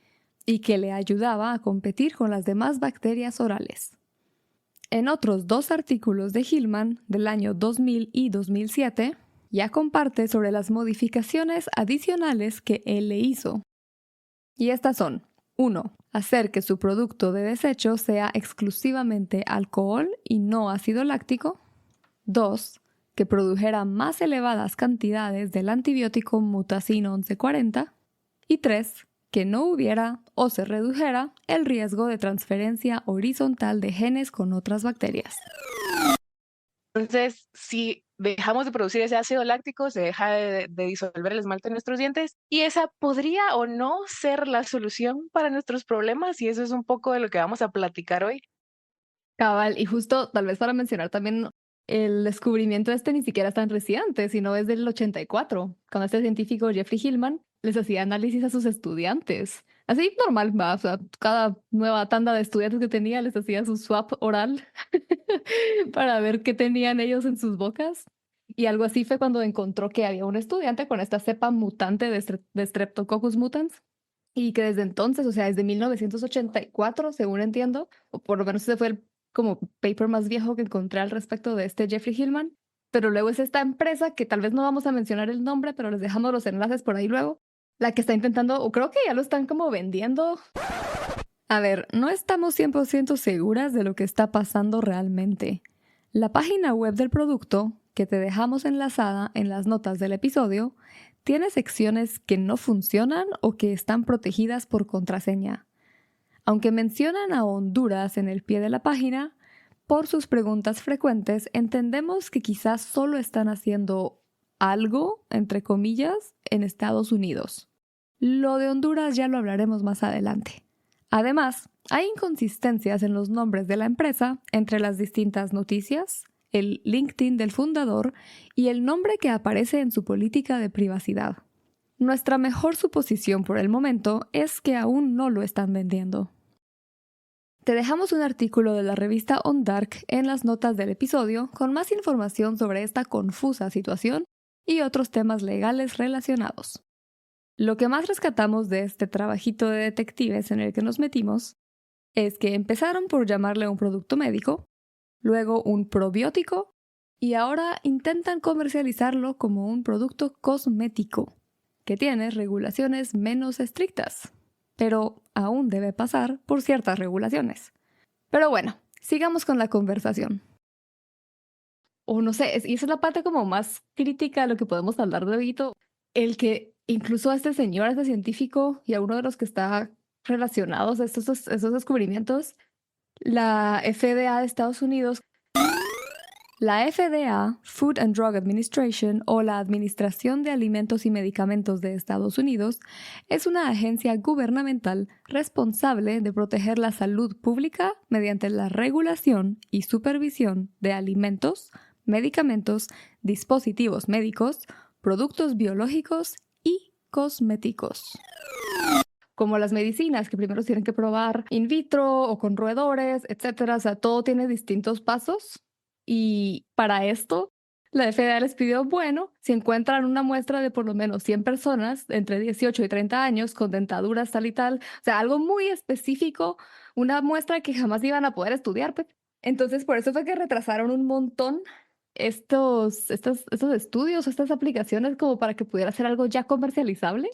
y que le ayudaba a competir con las demás bacterias orales. En otros 2 artículos de Hillman del año 2000 y 2007, ya comparte sobre las modificaciones adicionales que él le hizo. Y estas son: 1. Hacer que su producto de desecho sea exclusivamente alcohol y no ácido láctico. 2. Que produjera más elevadas cantidades del antibiótico Mutacin 1140. Y 3. Que no hubiera o se redujera el riesgo de transferencia horizontal de genes con otras bacterias. Entonces, si dejamos de producir ese ácido láctico, se deja de disolver el esmalte en nuestros dientes, y esa podría o no ser la solución para nuestros problemas, y eso es un poco de lo que vamos a platicar hoy. Cabal, y justo tal vez para mencionar también, el descubrimiento ni siquiera es tan reciente, sino es del 84, cuando este científico Jeffrey Hillman les hacía análisis a sus estudiantes. Así normal, ¿va? O sea, cada nueva tanda de estudiantes que tenía les hacía su swab oral para ver qué tenían ellos en sus bocas. Y algo así fue cuando encontró que había un estudiante con esta cepa mutante de Streptococcus mutans, y que desde entonces, o sea, desde 1984, según entiendo, o por lo menos ese fue el como paper más viejo que encontré al respecto de este Jeffrey Hillman. Pero luego es esta empresa, que tal vez no vamos a mencionar el nombre, pero les dejamos los enlaces por ahí luego, la que está intentando, o creo que ya lo están como vendiendo. A ver, no estamos 100% seguras de lo que está pasando realmente. La página web del producto, que te dejamos enlazada en las notas del episodio, tiene secciones que no funcionan o que están protegidas por contraseña. Aunque mencionan a Honduras en el pie de la página, por sus preguntas frecuentes entendemos que quizás solo están haciendo algo, entre comillas, en Estados Unidos. Lo de Honduras ya lo hablaremos más adelante. Además, hay inconsistencias en los nombres de la empresa entre las distintas noticias, el LinkedIn del fundador y el nombre que aparece en su política de privacidad. Nuestra mejor suposición por el momento es que aún no lo están vendiendo. Te dejamos un artículo de la revista On Dark en las notas del episodio con más información sobre esta confusa situación y otros temas legales relacionados. Lo que más rescatamos de este trabajito de detectives en el que nos metimos es que empezaron por llamarle un producto médico, luego un probiótico, y ahora intentan comercializarlo como un producto cosmético, que tiene regulaciones menos estrictas, pero aún debe pasar por ciertas regulaciones. Pero bueno, sigamos con la conversación. O no sé, y esa es la parte como más crítica de lo que podemos hablar de hoy, el que incluso a este señor, a este científico y a uno de los que está relacionados a estos descubrimientos, la FDA de Estados Unidos, la FDA, Food and Drug Administration, o la Administración de Alimentos y Medicamentos de Estados Unidos, es una agencia gubernamental responsable de proteger la salud pública mediante la regulación y supervisión de alimentos, medicamentos, dispositivos médicos, productos biológicos y cosméticos. Como las medicinas, que primero tienen que probar in vitro o con roedores, etc. O sea, todo tiene distintos pasos. Y para esto, la FDA les pidió, bueno, si encuentran una muestra de por lo menos 100 personas entre 18 y 30 años con dentaduras tal y tal, o sea, algo muy específico, una muestra que jamás iban a poder estudiar, pues. Entonces, por eso fue que retrasaron un montón estos estudios, estas aplicaciones, como para que pudiera ser algo ya comercializable,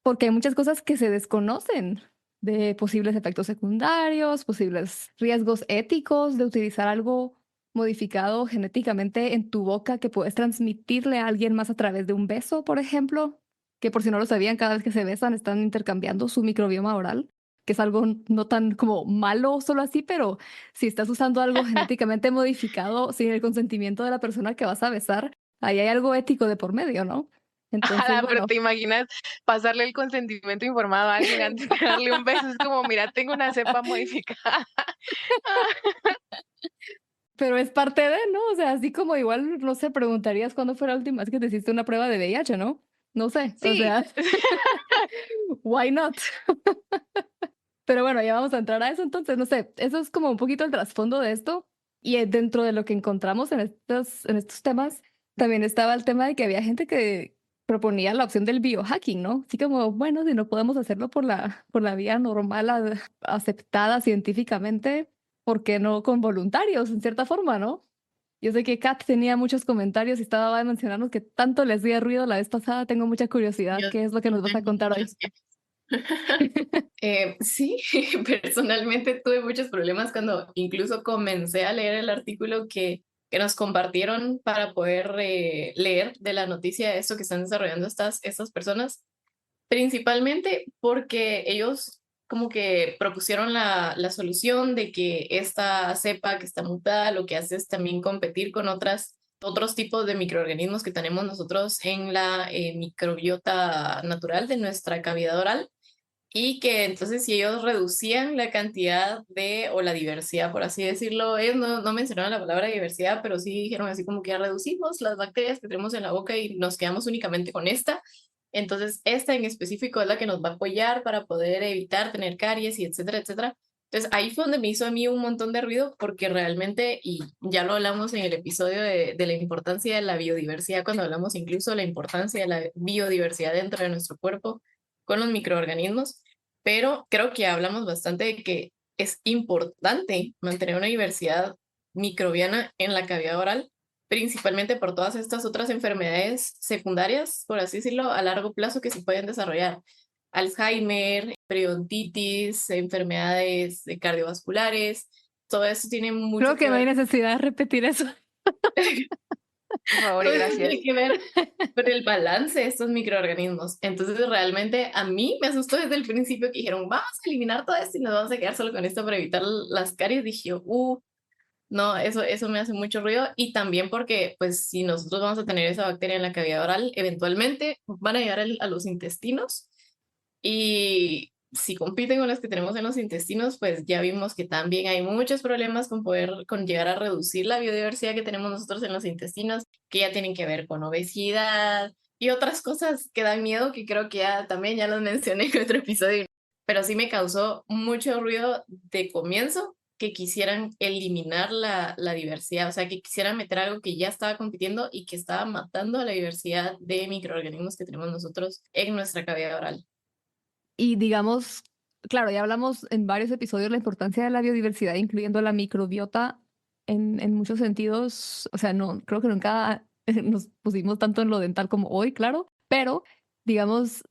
porque hay muchas cosas que se desconocen de posibles efectos secundarios, posibles riesgos éticos de utilizar algo modificado genéticamente en tu boca que puedes transmitirle a alguien más a través de un beso, por ejemplo, que por si no lo sabían, cada vez que se besan están intercambiando su microbioma oral, que es algo no tan como malo solo así, pero si estás usando algo genéticamente modificado sin el consentimiento de la persona que vas a besar, ahí hay algo ético de por medio, ¿no? Entonces, Pero bueno, te imaginas pasarle el consentimiento informado a alguien antes de darle un beso. Es como, mira, tengo una cepa modificada. pero es parte de, ¿no? O sea, así como igual, no sé, preguntarías cuándo fue la última vez que te hiciste una prueba de VIH, ¿no? No sé, o Sí. sea, why not? Pero bueno, ya vamos a entrar a eso. Entonces, no sé, eso es como un poquito el trasfondo de esto. Y dentro de lo que encontramos en estos temas, también estaba el tema de que había gente que proponía la opción del biohacking, ¿no? Así como, bueno, si no podemos hacerlo por la vía normal, aceptada científicamente, ¿por qué no con voluntarios, en cierta forma, ¿no? Yo sé que Kat tenía muchos comentarios y estaba a mencionarnos que tanto les dio ruido la vez pasada. Tengo mucha curiosidad. Yo ¿Qué es lo que nos vas a tengo contar hoy? muchos sí, personalmente tuve muchos problemas cuando incluso comencé a leer el artículo que nos compartieron para poder leer de la noticia de esto que están desarrollando estas personas, principalmente porque ellos como que propusieron la solución de que esta cepa que está mutada lo que hace es también competir con otros tipos de microorganismos que tenemos nosotros en la microbiota natural de nuestra cavidad oral y que entonces si ellos reducían la cantidad o la diversidad, por así decirlo, ellos no mencionaron la palabra diversidad, pero sí dijeron así como que ya reducimos las bacterias que tenemos en la boca y nos quedamos únicamente con esta. Entonces, esta en específico es la que nos va a apoyar para poder evitar tener caries y etcétera, etcétera. Entonces, ahí fue donde me hizo a mí un montón de ruido porque realmente, y ya lo hablamos en el episodio de la importancia de la biodiversidad, cuando hablamos incluso de la importancia de la biodiversidad dentro de nuestro cuerpo con los microorganismos, pero creo que hablamos bastante de que es importante mantener una diversidad microbiana en la cavidad oral, principalmente por todas estas otras enfermedades secundarias, por así decirlo, a largo plazo que se pueden desarrollar. Alzheimer, periodontitis, enfermedades cardiovasculares, todo eso tiene mucho Creo que que no hay ver. necesidad de repetir eso. Por favor y Todo eso gracias. tiene que ver con el balance de estos microorganismos. Entonces, realmente a mí me asustó desde el principio que dijeron, vamos a eliminar todo esto y nos vamos a quedar solo con esto para evitar las caries. Dije, no, eso me hace mucho ruido. Y también porque, pues, si nosotros vamos a tener esa bacteria en la cavidad oral, eventualmente van a llegar a los intestinos. Y si compiten con las que tenemos en los intestinos, pues ya vimos que también hay muchos problemas con llegar a reducir la biodiversidad que tenemos nosotros en los intestinos, que ya tienen que ver con obesidad y otras cosas que dan miedo, que creo que también ya los mencioné en otro episodio. Pero sí me causó mucho ruido de comienzo que quisieran eliminar la diversidad, o sea, que quisieran meter algo que ya estaba compitiendo y que estaba matando a la diversidad de microorganismos que tenemos nosotros en nuestra cavidad oral. Y digamos, claro, ya hablamos en varios episodios la importancia de la biodiversidad, incluyendo la microbiota en muchos sentidos. O sea, no, creo que nunca nos pusimos tanto en lo dental como hoy, claro, pero digamos,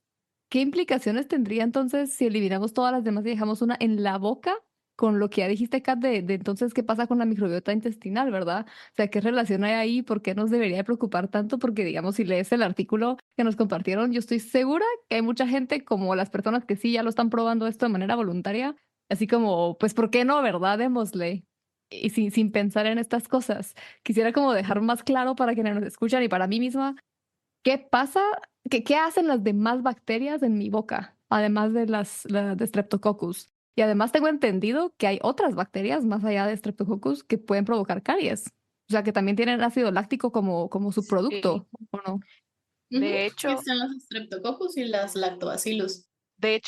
¿qué implicaciones tendría entonces si eliminamos todas las demás y dejamos una en la boca? Con lo que ya dijiste, Kat, de entonces qué pasa con la microbiota intestinal, ¿verdad? O sea, ¿qué relación hay ahí? ¿Por qué nos debería de preocupar tanto? Porque, digamos, si lees el artículo que nos compartieron, yo estoy segura que hay mucha gente, como las personas que sí ya lo están probando esto de manera voluntaria, así como, pues, ¿por qué no, verdad? Démosle. Y sin pensar en estas cosas. Quisiera como dejar más claro para quienes nos escuchan y para mí misma, ¿qué pasa? ¿Qué hacen las demás bacterias en mi boca? Además de la de Streptococcus. Y además tengo entendido que hay otras bacterias más allá de Streptococcus que pueden provocar caries. O sea, que también tienen ácido láctico como su Sí. producto, ¿o no? Ujú. De hecho, Están los Streptococcus y las Lactobacillus.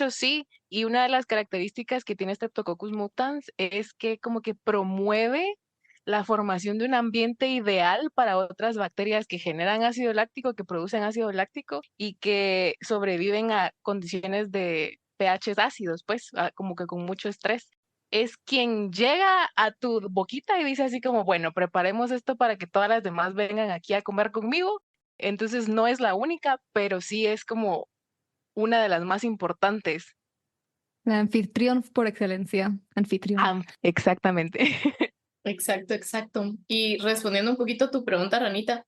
sí, y una de las características que tiene Streptococcus mutans es que como que promueve la formación de un ambiente ideal para otras bacterias que generan ácido láctico, que producen ácido láctico y que sobreviven a condiciones de pHs ácidos, pues, como que con mucho estrés. Es quien llega a tu boquita y dice así como, bueno, preparemos esto para que todas las demás vengan aquí a comer conmigo. Entonces no es la única, pero sí es como una de las más importantes. La anfitrión por excelencia. Anfitrión. Exactamente. Exacto, exacto. Y respondiendo un poquito a tu pregunta, Ranita,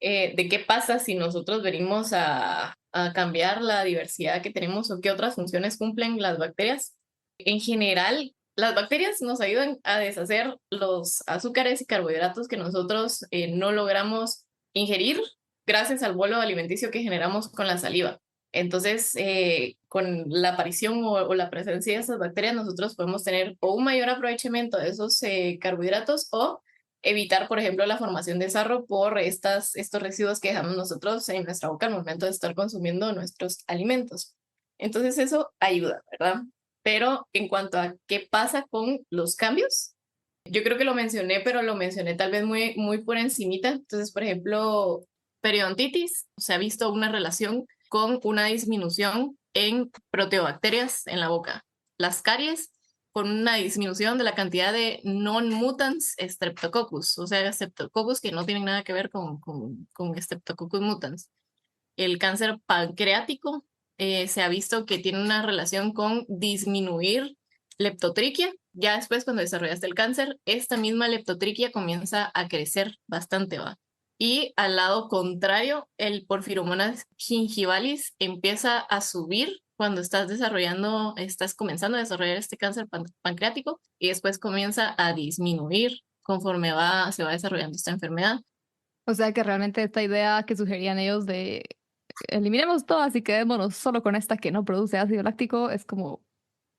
de qué pasa si nosotros venimos a cambiar la diversidad que tenemos o qué otras funciones cumplen las bacterias. En general, las bacterias nos ayudan a deshacer los azúcares y carbohidratos que nosotros no logramos ingerir gracias al bolo alimenticio que generamos con la saliva. Entonces, con la aparición o la presencia de esas bacterias, nosotros podemos tener o un mayor aprovechamiento de esos carbohidratos o evitar, por ejemplo, la formación de sarro por estos residuos que dejamos nosotros en nuestra boca al momento de estar consumiendo nuestros alimentos. Entonces, eso ayuda, ¿verdad? Pero en cuanto a qué pasa con los cambios, yo creo que lo mencioné, pero lo mencioné tal vez muy por encimita. Entonces, por ejemplo, periodontitis, se ha visto una relación con una disminución en proteobacterias en la boca. Las caries con una disminución de la cantidad de non-mutans Streptococcus, o sea, Streptococcus que no tienen nada que ver con Streptococcus mutans. El cáncer pancreático se ha visto que tiene una relación con disminuir leptotriquia. Ya después, cuando desarrollaste el cáncer, esta misma leptotriquia comienza a crecer bastante, ¿va? Y al lado contrario, el Porphyromonas gingivalis empieza a subir cuando estás comenzando a desarrollar este cáncer pancreático y después comienza a disminuir conforme se va desarrollando esta enfermedad. O sea que realmente esta idea que sugerían ellos de eliminemos todas y quedémonos solo con esta que no produce ácido láctico es como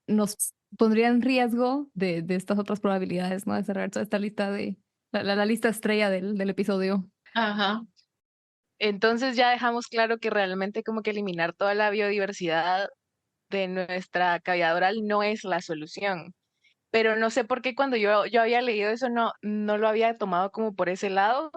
nos pondría en riesgo de estas otras probabilidades, ¿no? De cerrar toda esta lista de la lista estrella del episodio. Ajá. Entonces ya dejamos claro que realmente como que eliminar toda la biodiversidad de nuestra cavidad oral no es la solución. Pero no sé por qué cuando yo había leído eso no lo había tomado como por ese lado.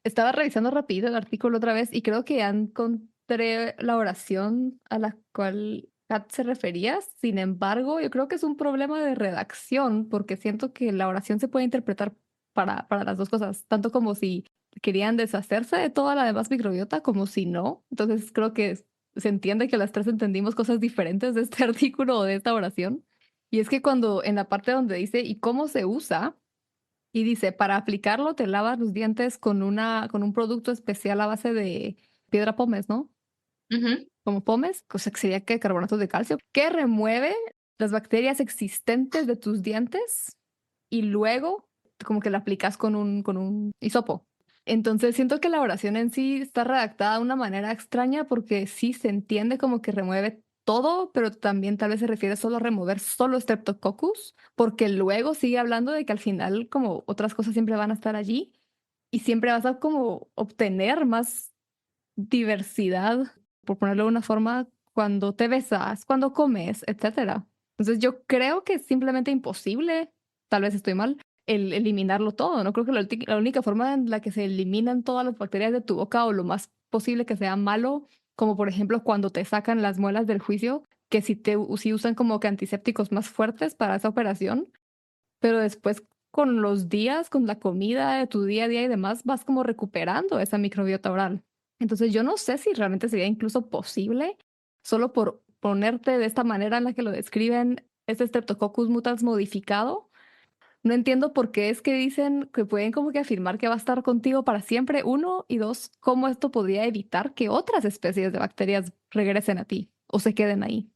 Estaba revisando rápido el artículo otra vez y creo que ya encontré la oración a la cual Kat se refería. Sin embargo, yo creo que es un problema de redacción porque siento que la oración se puede interpretar para las dos cosas, tanto como si querían deshacerse de toda la demás microbiota como si no. Entonces creo que se entiende que las tres entendimos cosas diferentes de este artículo o de esta oración. Y es que cuando en la parte donde dice ¿y cómo se usa? Y dice, para aplicarlo te lavas los dientes con un producto especial a base de piedra pómez, ¿no? Uh-huh. Como pómez, cosa que sería que carbonato de calcio, que remueve las bacterias existentes de tus dientes y luego como que la aplicas con un hisopo. Entonces siento que la oración en sí está redactada de una manera extraña porque sí se entiende como que remueve todo, pero también tal vez se refiere solo a remover solo Streptococcus, porque luego sigue hablando de que al final como otras cosas siempre van a estar allí y siempre vas a como obtener más diversidad, por ponerlo de una forma, cuando te besas, cuando comes, etcétera. Entonces yo creo que es simplemente imposible, tal vez estoy mal, el eliminarlo todo. No creo que la única forma en la que se eliminan todas las bacterias de tu boca o lo más posible que sea malo, como por ejemplo cuando te sacan las muelas del juicio, que si usan como que antisépticos más fuertes para esa operación, pero después con los días, con la comida de tu día a día y demás, vas como recuperando esa microbiota oral. Entonces yo no sé si realmente sería incluso posible, solo por ponerte de esta manera en la que lo describen, este Streptococcus mutans modificado. No entiendo por qué es que dicen que pueden como que afirmar que va a estar contigo para siempre, uno, y dos, cómo esto podría evitar que otras especies de bacterias regresen a ti o se queden ahí.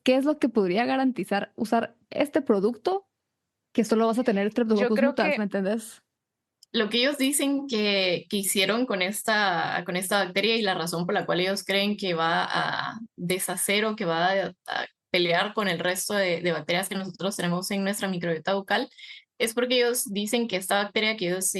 ¿Qué es lo que podría garantizar usar este producto que solo vas a tener Yo Streptococcus creo mutans, que ¿me entendés? Lo que ellos dicen que hicieron con esta bacteria y la razón por la cual ellos creen que va a deshacer o que va a pelear con el resto de bacterias que nosotros tenemos en nuestra microbiota bucal es porque ellos dicen que esta bacteria que ellos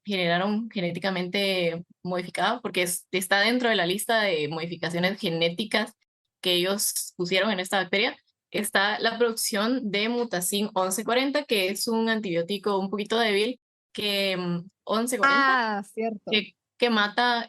generaron genéticamente modificada, porque está dentro de la lista de modificaciones genéticas que ellos pusieron en esta bacteria, está la producción de Mutacin 1140, que es un antibiótico un poquito débil que 1140 Ah, cierto. que mata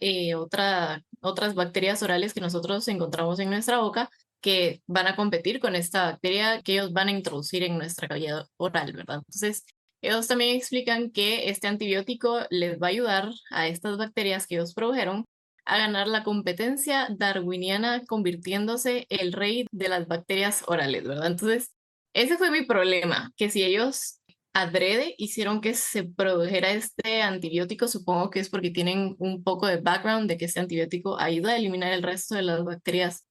otras bacterias orales que nosotros encontramos en nuestra boca que van a competir con esta bacteria que ellos van a introducir en nuestra cavidad oral, ¿verdad? Entonces, ellos también explican que este antibiótico les va a ayudar a estas bacterias que ellos produjeron a ganar la competencia darwiniana, convirtiéndose el rey de las bacterias orales, ¿verdad? Entonces, ese fue mi problema, que si ellos adrede hicieron que se produjera este antibiótico, supongo que es porque tienen un poco de background de que este antibiótico ayuda a eliminar el resto de las bacterias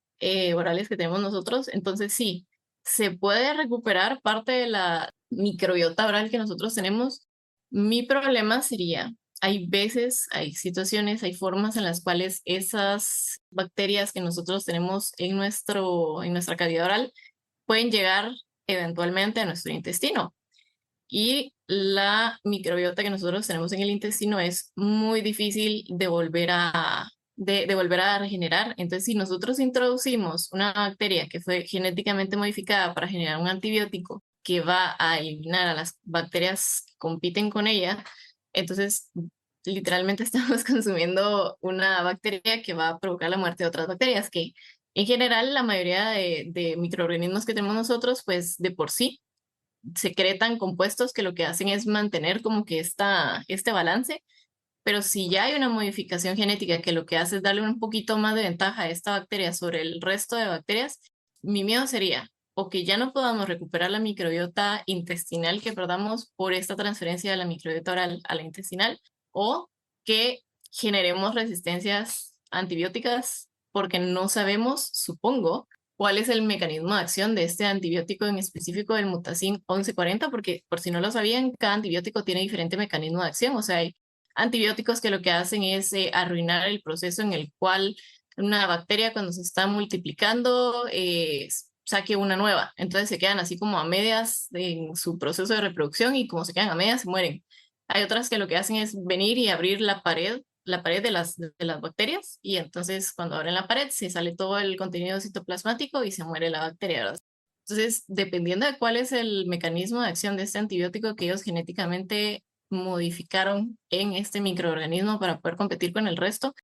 orales que tenemos nosotros. Entonces sí, se puede recuperar parte de la microbiota oral que nosotros tenemos. Mi problema sería, hay veces, hay situaciones, hay formas en las cuales esas bacterias que nosotros tenemos en nuestra cavidad oral pueden llegar eventualmente a nuestro intestino. Y la microbiota que nosotros tenemos en el intestino es muy difícil de volver de volver a regenerar. Entonces, si nosotros introducimos una bacteria que fue genéticamente modificada para generar un antibiótico que va a eliminar a las bacterias que compiten con ella, entonces literalmente estamos consumiendo una bacteria que va a provocar la muerte de otras bacterias, que en general la mayoría de microorganismos que tenemos nosotros, pues de por sí secretan compuestos que lo que hacen es mantener como que este balance, pero si ya hay una modificación genética que lo que hace es darle un poquito más de ventaja a esta bacteria sobre el resto de bacterias, mi miedo sería o que ya no podamos recuperar la microbiota intestinal que perdamos por esta transferencia de la microbiota oral a la intestinal, o que generemos resistencias antibióticas porque no sabemos, supongo, cuál es el mecanismo de acción de este antibiótico en específico del Mutazin 1140, porque por si no lo sabían, cada antibiótico tiene diferente mecanismo de acción. O sea, hay antibióticos que lo que hacen es arruinar el proceso en el cual una bacteria cuando se está multiplicando saque una nueva. Entonces se quedan así como a medias en su proceso de reproducción y como se quedan a medias se mueren. Hay otras que lo que hacen es venir y abrir la pared de las bacterias, y entonces cuando abren la pared se sale todo el contenido citoplasmático y se muere la bacteria, ¿verdad? Entonces, dependiendo de cuál es el mecanismo de acción de este antibiótico que ellos genéticamente modificaron en este microorganismo para poder competir con el resto.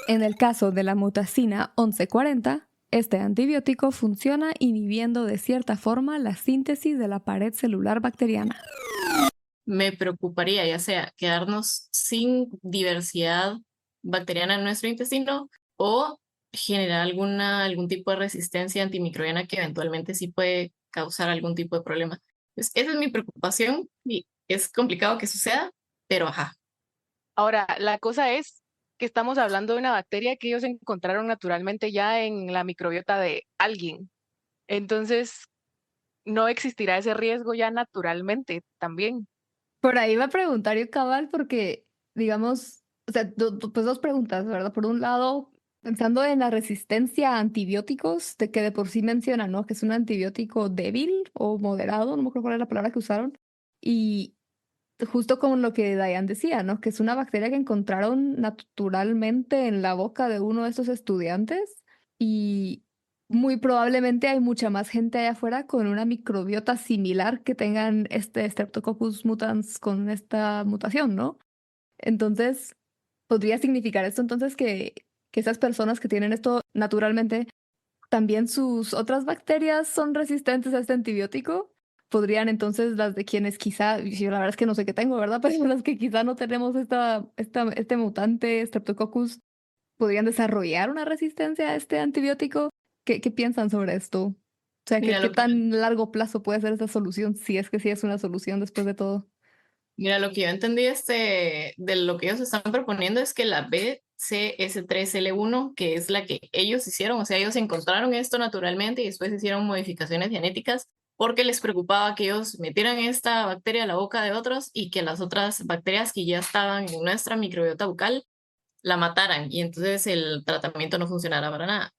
En el caso de la mutacina 1140, este antibiótico funciona inhibiendo de cierta forma la síntesis de la pared celular bacteriana. Me preocuparía ya sea quedarnos sin diversidad bacteriana en nuestro intestino o generar algún tipo de resistencia antimicrobiana que eventualmente sí puede causar algún tipo de problema. Pues esa es mi preocupación y es complicado que suceda, pero ajá. Ahora, la cosa es que estamos hablando de una bacteria que ellos encontraron naturalmente ya en la microbiota de alguien. Entonces, no existirá ese riesgo ya naturalmente también. Por ahí va a preguntar yo cabal porque, digamos, o sea, pues dos preguntas, ¿verdad? Por un lado, pensando en la resistencia a antibióticos, de que de por sí menciona, ¿no? Que es un antibiótico débil o moderado, no me acuerdo cuál es la palabra que usaron. Y justo como lo que Diane decía, ¿no? Que es una bacteria que encontraron naturalmente en la boca de uno de estos estudiantes y muy probablemente hay mucha más gente allá afuera con una microbiota similar que tengan este Streptococcus mutans con esta mutación, ¿no? Entonces, podría significar esto entonces que esas personas que tienen esto naturalmente, también sus otras bacterias son resistentes a este antibiótico. Podrían entonces las de quienes quizá, y yo la verdad es que no sé qué tengo, ¿verdad? Pero las que quizá no tenemos este mutante Streptococcus, podrían desarrollar una resistencia a este antibiótico. ¿Qué piensan sobre esto? O sea, Mira, ¿qué tan largo plazo puede ser esta solución? Si es que sí es una solución después de todo. Mira, lo que yo entendí de lo que ellos están proponiendo es que la BCS3L1, que es la que ellos hicieron, o sea, ellos encontraron esto naturalmente y después hicieron modificaciones genéticas porque les preocupaba que ellos metieran esta bacteria a la boca de otros y que las otras bacterias que ya estaban en nuestra microbiota bucal la mataran y entonces el tratamiento no funcionara para nada.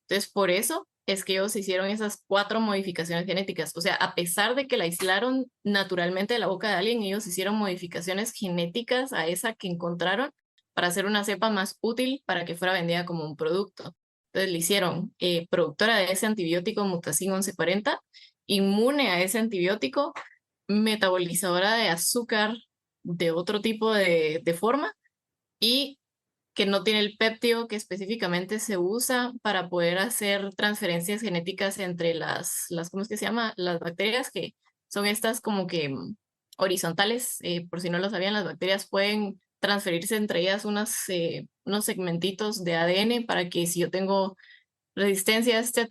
Entonces, por eso es que ellos hicieron esas 4 modificaciones genéticas. O sea, a pesar de que la aislaron naturalmente de la boca de alguien, ellos hicieron modificaciones genéticas a esa que encontraron para hacer una cepa más útil para que fuera vendida como un producto. Entonces, le hicieron productora de ese antibiótico Mutacin 1140, inmune a ese antibiótico, metabolizadora de azúcar de otro tipo de forma, y que no tiene el péptido que específicamente se usa para poder hacer transferencias genéticas entre ¿cómo es que se llama? Las bacterias, que son estas como que horizontales. Por si no lo sabían, las bacterias pueden transferirse entre ellas unos segmentitos de ADN para que si yo tengo resistencia a este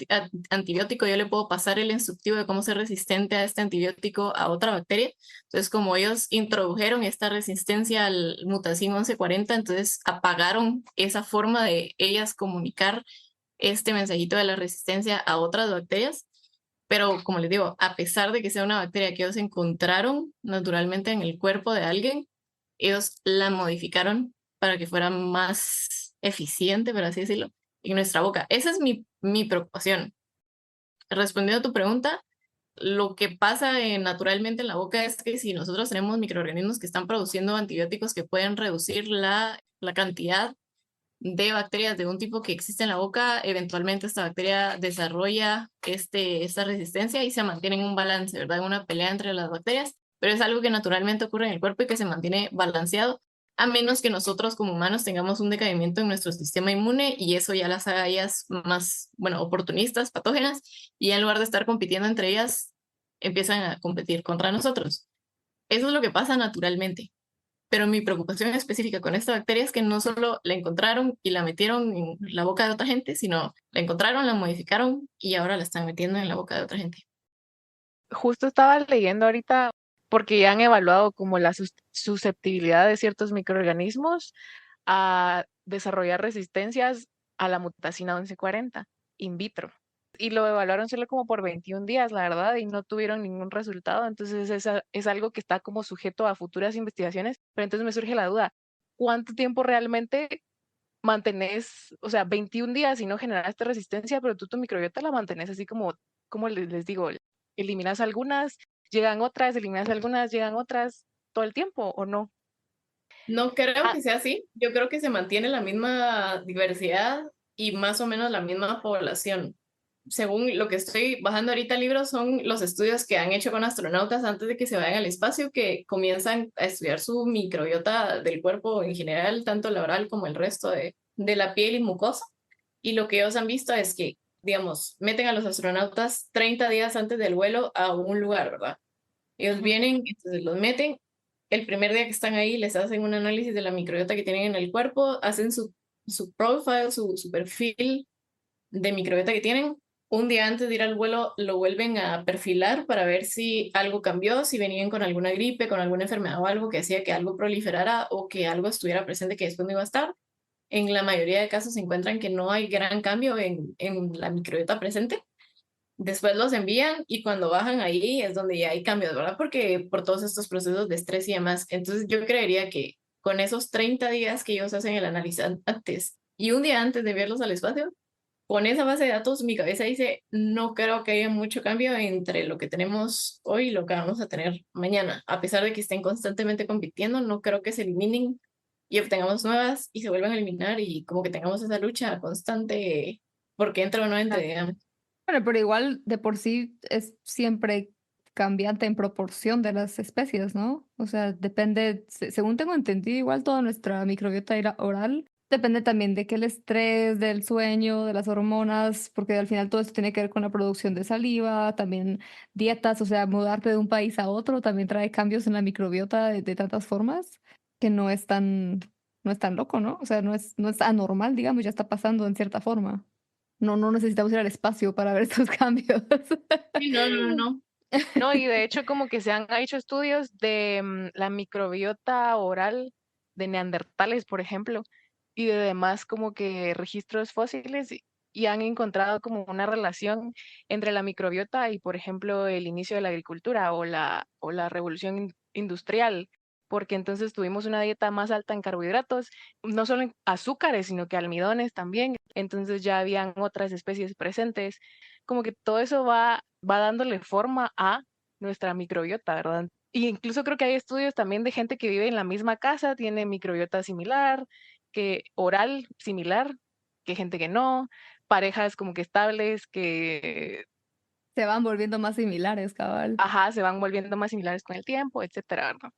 antibiótico, yo le puedo pasar el instructivo de cómo ser resistente a este antibiótico a otra bacteria. Entonces, como ellos introdujeron esta resistencia al Mutacin 1140, entonces apagaron esa forma de ellas comunicar este mensajito de la resistencia a otras bacterias. Pero, como les digo, a pesar de que sea una bacteria que ellos encontraron naturalmente en el cuerpo de alguien, ellos la modificaron para que fuera más eficiente, por así decirlo, en nuestra boca. Esa es mi preocupación. Respondiendo a tu pregunta, lo que pasa naturalmente en la boca es que si nosotros tenemos microorganismos que están produciendo antibióticos que pueden reducir la cantidad de bacterias de un tipo que existe en la boca, eventualmente esta bacteria desarrolla esta resistencia y se mantiene en un balance, ¿verdad? En una pelea entre las bacterias, pero es algo que naturalmente ocurre en el cuerpo y que se mantiene balanceado, a menos que nosotros como humanos tengamos un decaimiento en nuestro sistema inmune y eso ya las haga a ellas más, bueno, oportunistas, patógenas, y en lugar de estar compitiendo entre ellas, empiezan a competir contra nosotros. Eso es lo que pasa naturalmente. Pero mi preocupación específica con esta bacteria es que no solo la encontraron y la metieron en la boca de otra gente, sino la encontraron, la modificaron y ahora la están metiendo en la boca de otra gente. Justo estaba leyendo ahorita porque ya han evaluado como la susceptibilidad de ciertos microorganismos a desarrollar resistencias a la mutacina 1140 in vitro. Y lo evaluaron solo como por 21 días, la verdad, y no tuvieron ningún resultado. Entonces es algo que está como sujeto a futuras investigaciones. Pero entonces me surge la duda, ¿cuánto tiempo realmente mantenés, o sea, 21 días y no generaste resistencia, pero tú tu microbiota la mantenés así como les digo, eliminas algunas, llegan otras, eliminas algunas, llegan otras, todo el tiempo, ¿o no? No creo Ah, que sea así. Yo creo que se mantiene la misma diversidad y más o menos la misma población. Según lo que estoy bajando ahorita el libro, son los estudios que han hecho con astronautas antes de que se vayan al espacio, que comienzan a estudiar su microbiota del cuerpo en general, tanto la oral como el resto de la piel y mucosa. Y lo que ellos han visto es que, digamos, meten a los astronautas 30 días antes del vuelo a un lugar, ¿verdad? Ellos ujú. vienen, entonces los meten. El primer día que están ahí, les hacen un análisis de la microbiota que tienen en el cuerpo, hacen su profile, su perfil de microbiota que tienen. Un día antes de ir al vuelo lo vuelven a perfilar para ver si algo cambió, si venían con alguna gripe, con alguna enfermedad o algo que hacía que algo proliferara o que algo estuviera presente que después no iba a estar. En la mayoría de casos se encuentran que no hay gran cambio en la microbiota presente. Después los envían y cuando bajan ahí es donde ya hay cambios, ¿verdad? Porque por todos estos procesos de estrés y demás. Entonces yo creería que con esos 30 días que ellos hacen el análisis antes y un día antes de enviarlos al espacio, con esa base de datos, mi cabeza dice, no creo que haya mucho cambio entre lo que tenemos hoy y lo que vamos a tener mañana. A pesar de que estén constantemente compitiendo, no creo que se eliminen y obtengamos nuevas y se vuelvan a eliminar y como que tengamos esa lucha constante porque entra o no entre, digamos. Bueno, pero igual de por sí es siempre cambiante en proporción de las especies, ¿no? O sea, depende, según tengo entendido, igual toda nuestra microbiota oral depende también de que el estrés, del sueño, de las hormonas, porque al final todo esto tiene que ver con la producción de saliva, también dietas, o sea, mudarte de un país a otro también trae cambios en la microbiota de tantas formas que no es tan loco, ¿no? O sea, no es anormal, digamos, ya está pasando en cierta forma. No necesitamos ir al espacio para ver estos cambios. Sí, no, no, no. No, y de hecho como que se han hecho estudios de la microbiota oral de neandertales, por ejemplo, y de demás como que registros fósiles y han encontrado como una relación entre la microbiota y, por ejemplo, el inicio de la agricultura o la revolución industrial, porque entonces tuvimos una dieta más alta en carbohidratos, no solo en azúcares, sino que almidones también, entonces ya habían otras especies presentes, como que todo eso va dándole forma a nuestra microbiota, ¿verdad? Y incluso creo que hay estudios también de gente que vive en la misma casa, tiene microbiota similar, que oral similar, que gente que no, parejas como que estables, que, Se van volviendo más similares, cabal. ajá, se van volviendo más similares con el tiempo, etcétera, ¿verdad?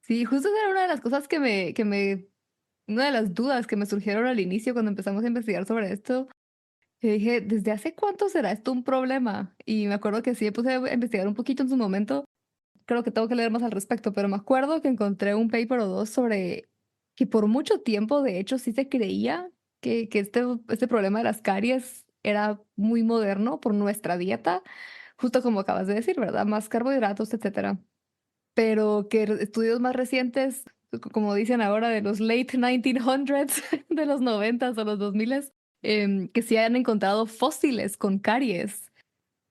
Sí, justo esa era una de las cosas una de las dudas que me surgieron al inicio cuando empezamos a investigar sobre esto. Que dije, ¿desde hace cuánto será esto un problema? Y me acuerdo que sí me puse a investigar un poquito en su momento. Creo que tengo que leer más al respecto, pero me acuerdo que encontré un paper o dos sobre que por mucho tiempo, de hecho, sí se creía que este problema de las caries era muy moderno por nuestra dieta, justo como acabas de decir, ¿verdad? Más carbohidratos, etcétera. Pero que estudios más recientes, como dicen ahora, de los late 1900s, de los 90s o los 2000s, que sí han encontrado fósiles con caries.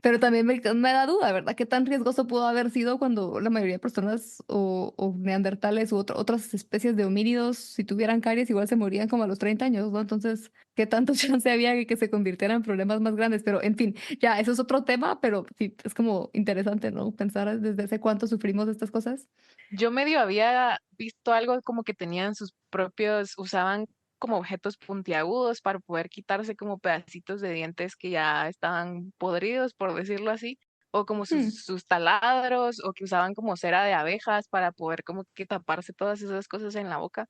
Pero también me da duda, ¿verdad? ¿Qué tan riesgoso pudo haber sido cuando la mayoría de personas o neandertales u otras especies de homínidos, si tuvieran caries, igual se morían como a los 30 años, ¿no? Entonces, ¿qué tanto chance había de que se convirtieran en problemas más grandes? Pero, en fin, ya, eso es otro tema, pero sí, es como interesante, ¿no? Pensar desde hace cuánto sufrimos de estas cosas. Yo medio había visto algo como que tenían sus propios, usaban como objetos puntiagudos para poder quitarse como pedacitos de dientes que ya estaban podridos, por decirlo así, o como Hmm. sus taladros, o que usaban como cera de abejas para poder como que taparse todas esas cosas en la boca.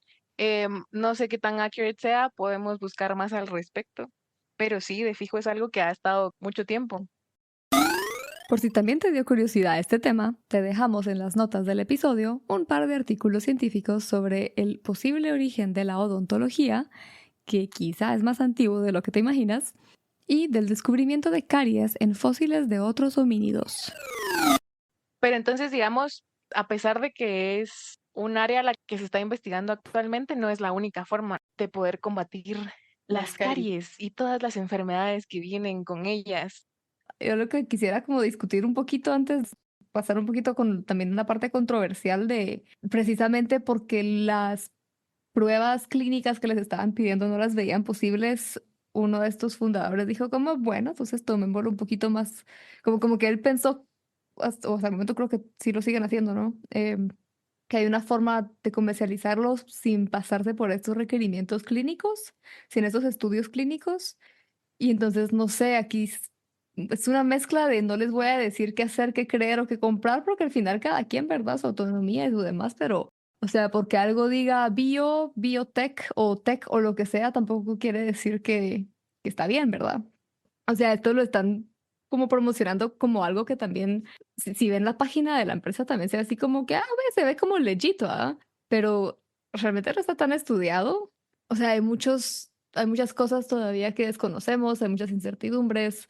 No sé qué tan accurate sea, podemos buscar más al respecto, pero sí, de fijo es algo que ha estado mucho tiempo. Por si también te dio curiosidad este tema, te dejamos en las notas del episodio un par de artículos científicos sobre el posible origen de la odontología, que quizá es más antiguo de lo que te imaginas, y del descubrimiento de caries en fósiles de otros homínidos. Pero entonces, digamos, a pesar de que es un área a la que se está investigando actualmente, no es la única forma de poder combatir las caries y todas las enfermedades que vienen con ellas. Yo lo que quisiera como discutir un poquito antes, pasar un poquito con también una parte controversial de precisamente porque las pruebas clínicas que les estaban pidiendo no las veían posibles. Uno de estos fundadores dijo como, bueno, entonces tomémoslo un poquito más, como que él pensó, o hasta el momento creo que sí lo siguen haciendo, ¿no? Que hay una forma de comercializarlos sin pasarse por estos requerimientos clínicos, sin esos estudios clínicos. Y entonces, no sé, aquí es una mezcla de no les voy a decir qué hacer, qué creer o qué comprar, porque al final cada quien, ¿verdad? Su autonomía y su demás, pero, o sea, porque algo diga biotech o tech o lo que sea, tampoco quiere decir que está bien, ¿verdad? O sea, esto lo están como promocionando como algo que también, si ven la página de la empresa, también se ve así como que, se ve como legit, ¿ah? Pero realmente no está tan estudiado. O sea, hay muchas cosas todavía que desconocemos, hay muchas incertidumbres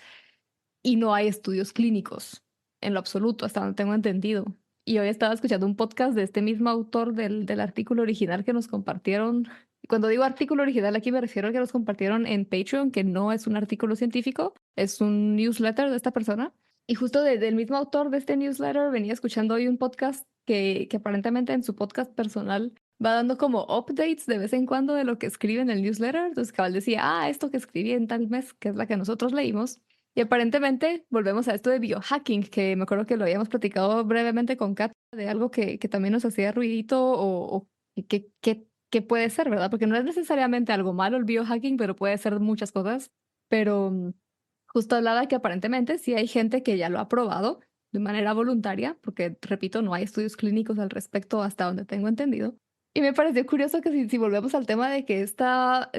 y no hay estudios clínicos en lo absoluto, hasta donde tengo entendido. Y hoy estaba escuchando un podcast de este mismo autor del artículo original que nos compartieron. Cuando digo artículo original, aquí me refiero a que nos compartieron en Patreon, que no es un artículo científico, es un newsletter de esta persona. Y justo del mismo autor de este newsletter venía escuchando hoy un podcast que aparentemente en su podcast personal va dando como updates de vez en cuando de lo que escribe en el newsletter. Entonces, cabal decía, esto que escribí en tal mes, que es la que nosotros leímos. Y aparentemente volvemos a esto de biohacking, que me acuerdo que lo habíamos platicado brevemente con Kat, de algo que también nos hacía ruidito o que puede ser, ¿verdad? Porque no es necesariamente algo malo el biohacking, pero puede ser muchas cosas. Pero justo hablaba que aparentemente sí hay gente que ya lo ha probado de manera voluntaria, porque, repito, no hay estudios clínicos al respecto hasta donde tengo entendido. Y me pareció curioso que si volvemos al tema de que esta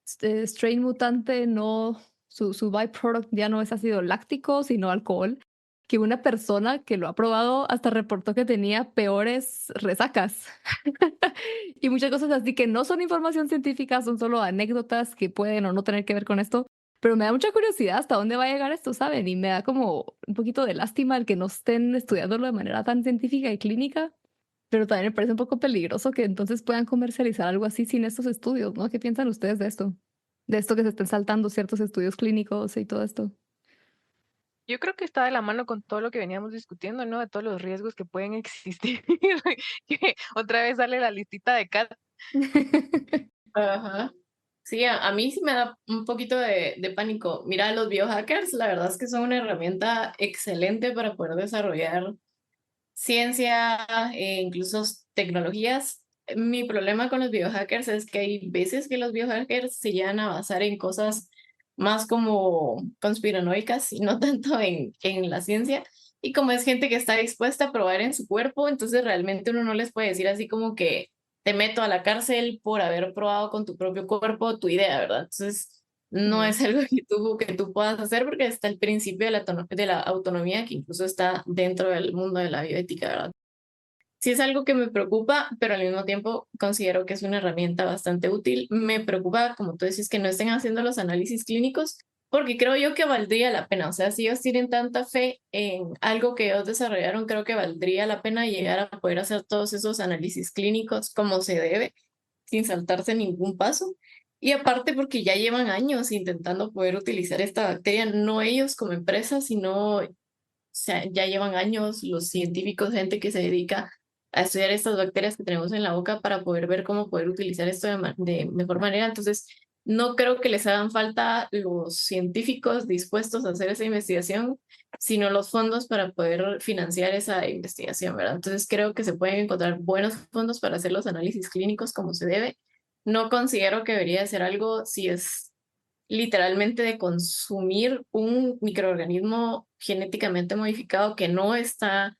strain mutante no su byproduct ya no es ácido láctico, sino alcohol, que una persona que lo ha probado hasta reportó que tenía peores resacas. Y muchas cosas así que no son información científica, son solo anécdotas que pueden o no tener que ver con esto. Pero me da mucha curiosidad hasta dónde va a llegar esto, ¿saben? Y me da como un poquito de lástima el que no estén estudiándolo de manera tan científica y clínica. Pero también me parece un poco peligroso que entonces puedan comercializar algo así sin estos estudios, ¿no? ¿Qué piensan ustedes de esto? De esto que se estén saltando ciertos estudios clínicos y todo esto. Yo creo que está de la mano con todo lo que veníamos discutiendo, ¿no? De todos los riesgos que pueden existir. Que otra vez sale la listita de Kat. Ajá. Sí, a mí sí me da un poquito de pánico. Mira, los biohackers, la verdad es que son una herramienta excelente para poder desarrollar ciencia e incluso tecnologías. Mi problema con los biohackers es que hay veces que los biohackers se llegan a basar en cosas más como conspiranoicas y no tanto en la ciencia. Y como es gente que está dispuesta a probar en su cuerpo, entonces realmente uno no les puede decir así como que te meto a la cárcel por haber probado con tu propio cuerpo tu idea, ¿verdad? Entonces no es algo que tú puedas hacer porque está el principio de la autonomía que incluso está dentro del mundo de la bioética, ¿verdad? Sí es algo que me preocupa, pero al mismo tiempo considero que es una herramienta bastante útil. Me preocupa, como tú decís, que no estén haciendo los análisis clínicos, porque creo yo que valdría la pena. O sea, si ellos tienen tanta fe en algo que ellos desarrollaron, creo que valdría la pena llegar a poder hacer todos esos análisis clínicos como se debe, sin saltarse ningún paso. Y aparte porque ya llevan años intentando poder utilizar esta bacteria, no ellos como empresa, sino, o sea, ya llevan años los científicos, gente que se dedica a estudiar estas bacterias que tenemos en la boca para poder ver cómo poder utilizar esto de mejor manera. Entonces, no creo que les hagan falta los científicos dispuestos a hacer esa investigación, sino los fondos para poder financiar esa investigación, ¿verdad? Entonces, creo que se pueden encontrar buenos fondos para hacer los análisis clínicos como se debe No considero que debería ser algo si es literalmente de consumir un microorganismo genéticamente modificado que no está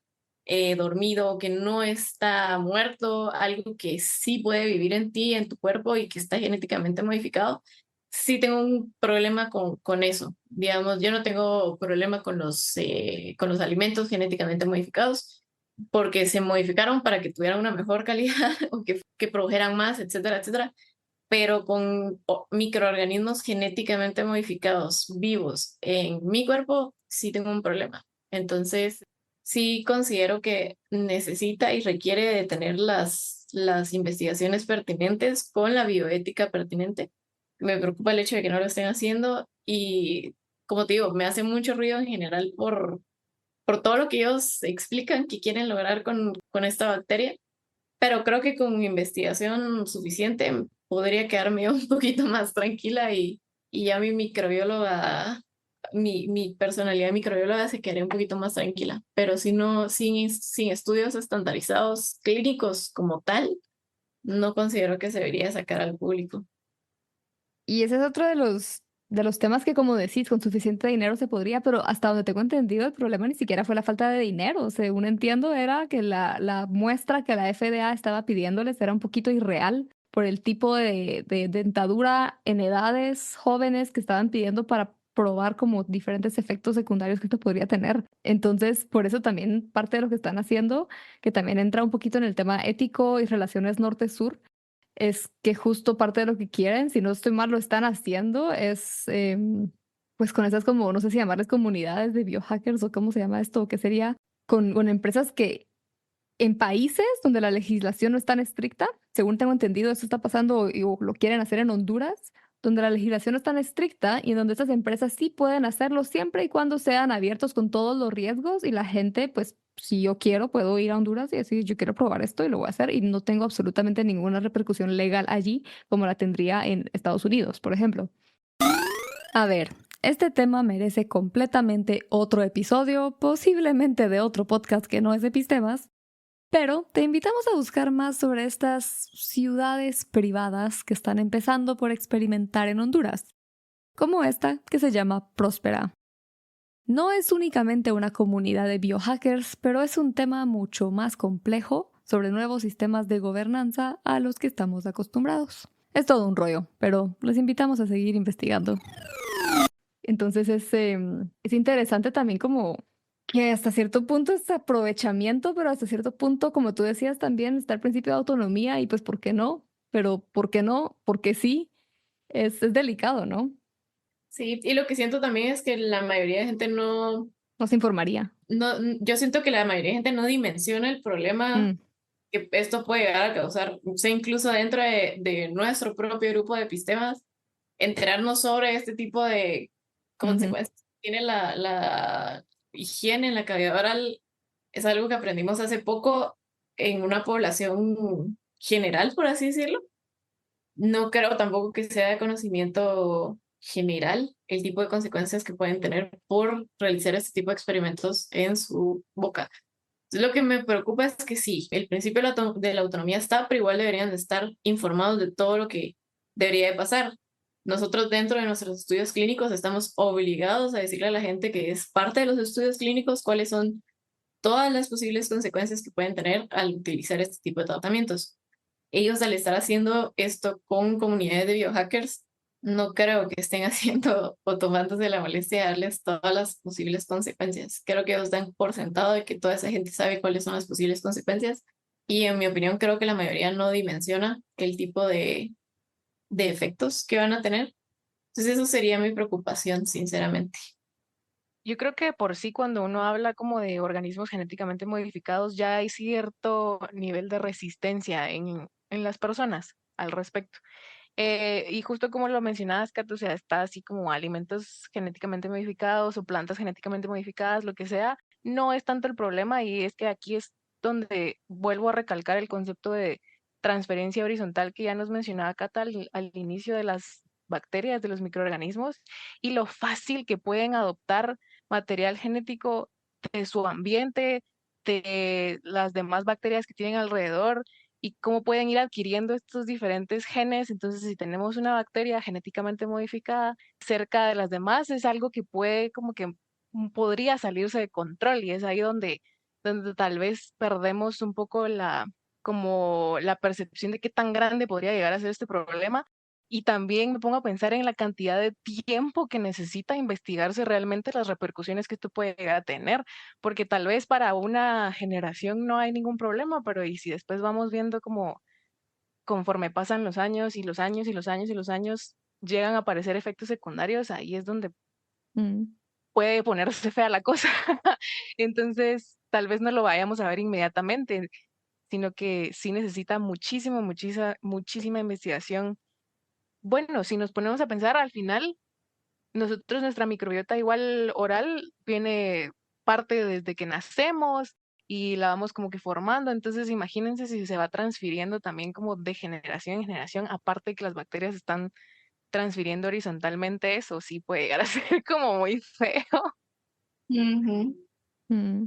dormido, que no está muerto, algo que sí puede vivir en ti, en tu cuerpo y que está genéticamente modificado. Sí tengo un problema con eso. Digamos, yo no tengo problema con los alimentos genéticamente modificados porque se modificaron para que tuvieran una mejor calidad o que produjeran más, etcétera, etcétera, pero con microorganismos genéticamente modificados vivos en mi cuerpo, sí tengo un problema. Entonces, sí considero que necesita y requiere de tener las investigaciones pertinentes con la bioética pertinente. Me preocupa el hecho de que no lo estén haciendo y, como te digo, me hace mucho ruido en general por todo lo que ellos explican que quieren lograr con esta bacteria, pero creo que con investigación suficiente podría quedarme un poquito más tranquila y ya mi microbióloga, mi personalidad microbióloga se quedaría un poquito más tranquila. Pero si no, sin estudios estandarizados clínicos como tal, no considero que se debería sacar al público. Y ese es otro de los temas que, como decís, con suficiente dinero se podría, pero hasta donde tengo entendido, el problema ni siquiera fue la falta de dinero. Según entiendo, era que la muestra que la FDA estaba pidiéndoles era un poquito irreal por el tipo de dentadura en edades jóvenes que estaban pidiendo para probar como diferentes efectos secundarios que esto podría tener. Entonces, por eso también parte de lo que están haciendo, que también entra un poquito en el tema ético y relaciones norte-sur, es que justo parte de lo que quieren, si no estoy mal, lo están haciendo, es pues con esas como, no sé si llamarles comunidades de biohackers o cómo se llama esto, o qué sería, con empresas que en países donde la legislación no es tan estricta, según tengo entendido, eso está pasando o lo quieren hacer en Honduras, donde la legislación no es tan estricta y en donde estas empresas sí pueden hacerlo siempre y cuando sean abiertos con todos los riesgos y la gente, pues si yo quiero, puedo ir a Honduras y decir, yo quiero probar esto y lo voy a hacer y no tengo absolutamente ninguna repercusión legal allí como la tendría en Estados Unidos, por ejemplo. A ver, este tema merece completamente otro episodio, posiblemente de otro podcast que no es Epistemas, pero te invitamos a buscar más sobre estas ciudades privadas que están empezando por experimentar en Honduras, como esta que se llama Próspera. No es únicamente una comunidad de biohackers, pero es un tema mucho más complejo sobre nuevos sistemas de gobernanza a los que estamos acostumbrados. Es todo un rollo, pero los invitamos a seguir investigando. Entonces es interesante también como que hasta cierto punto es aprovechamiento, pero hasta cierto punto, como tú decías, también está el principio de autonomía y pues ¿por qué no? Pero ¿por qué no? Porque sí, es delicado, ¿no? Sí, y lo que siento también es que la mayoría de gente No se informaría. yo siento que la mayoría de gente no dimensiona el problema Mm, que esto puede llegar a causar. O sea, incluso dentro de nuestro propio grupo de epistemas, enterarnos sobre este tipo de ujú. consecuencias que tiene la higiene en la cavidad oral es algo que aprendimos hace poco en una población general, por así decirlo. No creo tampoco que sea de conocimiento general el tipo de consecuencias que pueden tener por realizar este tipo de experimentos en su boca. Entonces, lo que me preocupa es que sí, el principio de la autonomía está, pero igual deberían de estar informados de todo lo que debería de pasar. Nosotros dentro de nuestros estudios clínicos estamos obligados a decirle a la gente que es parte de los estudios clínicos cuáles son todas las posibles consecuencias que pueden tener al utilizar este tipo de tratamientos. Ellos al estar haciendo esto con comunidades de biohackers, no creo que estén haciendo o tomándose la molestia de darles todas las posibles consecuencias. Creo que ellos dan por sentado de que toda esa gente sabe cuáles son las posibles consecuencias y en mi opinión creo que la mayoría no dimensiona el tipo de efectos que van a tener. Entonces eso sería mi preocupación, sinceramente. Yo creo que por sí cuando uno habla como de organismos genéticamente modificados, ya hay cierto nivel de resistencia en las personas al respecto. Y justo como lo mencionabas, Kat, o sea, está así como alimentos genéticamente modificados o plantas genéticamente modificadas, lo que sea, no es tanto el problema y es que aquí es donde vuelvo a recalcar el concepto de transferencia horizontal que ya nos mencionaba Kat al inicio de las bacterias, de los microorganismos y lo fácil que pueden adoptar material genético de su ambiente, de las demás bacterias que tienen alrededor y cómo pueden ir adquiriendo estos diferentes genes. Entonces, si tenemos una bacteria genéticamente modificada cerca de las demás, es algo que puede como que podría salirse de control y es ahí donde tal vez perdemos un poco como la percepción de qué tan grande podría llegar a ser este problema. Y también me pongo a pensar en la cantidad de tiempo que necesita investigarse realmente las repercusiones que esto puede llegar a tener, porque tal vez para una generación no hay ningún problema, pero y si después vamos viendo como conforme pasan los años y los años y los años y los años llegan a aparecer efectos secundarios, ahí es donde Mm. puede ponerse fea la cosa. Entonces, tal vez no lo vayamos a ver inmediatamente, sino que sí necesita muchísima investigación. Bueno, si nos ponemos a pensar, al final, nosotros, nuestra microbiota igual oral, viene parte desde que nacemos y la vamos como que formando. Entonces, imagínense si se va transfiriendo también como de generación en generación, aparte de que las bacterias están transfiriendo horizontalmente, eso sí puede llegar a ser como muy feo. Ujú. Mm.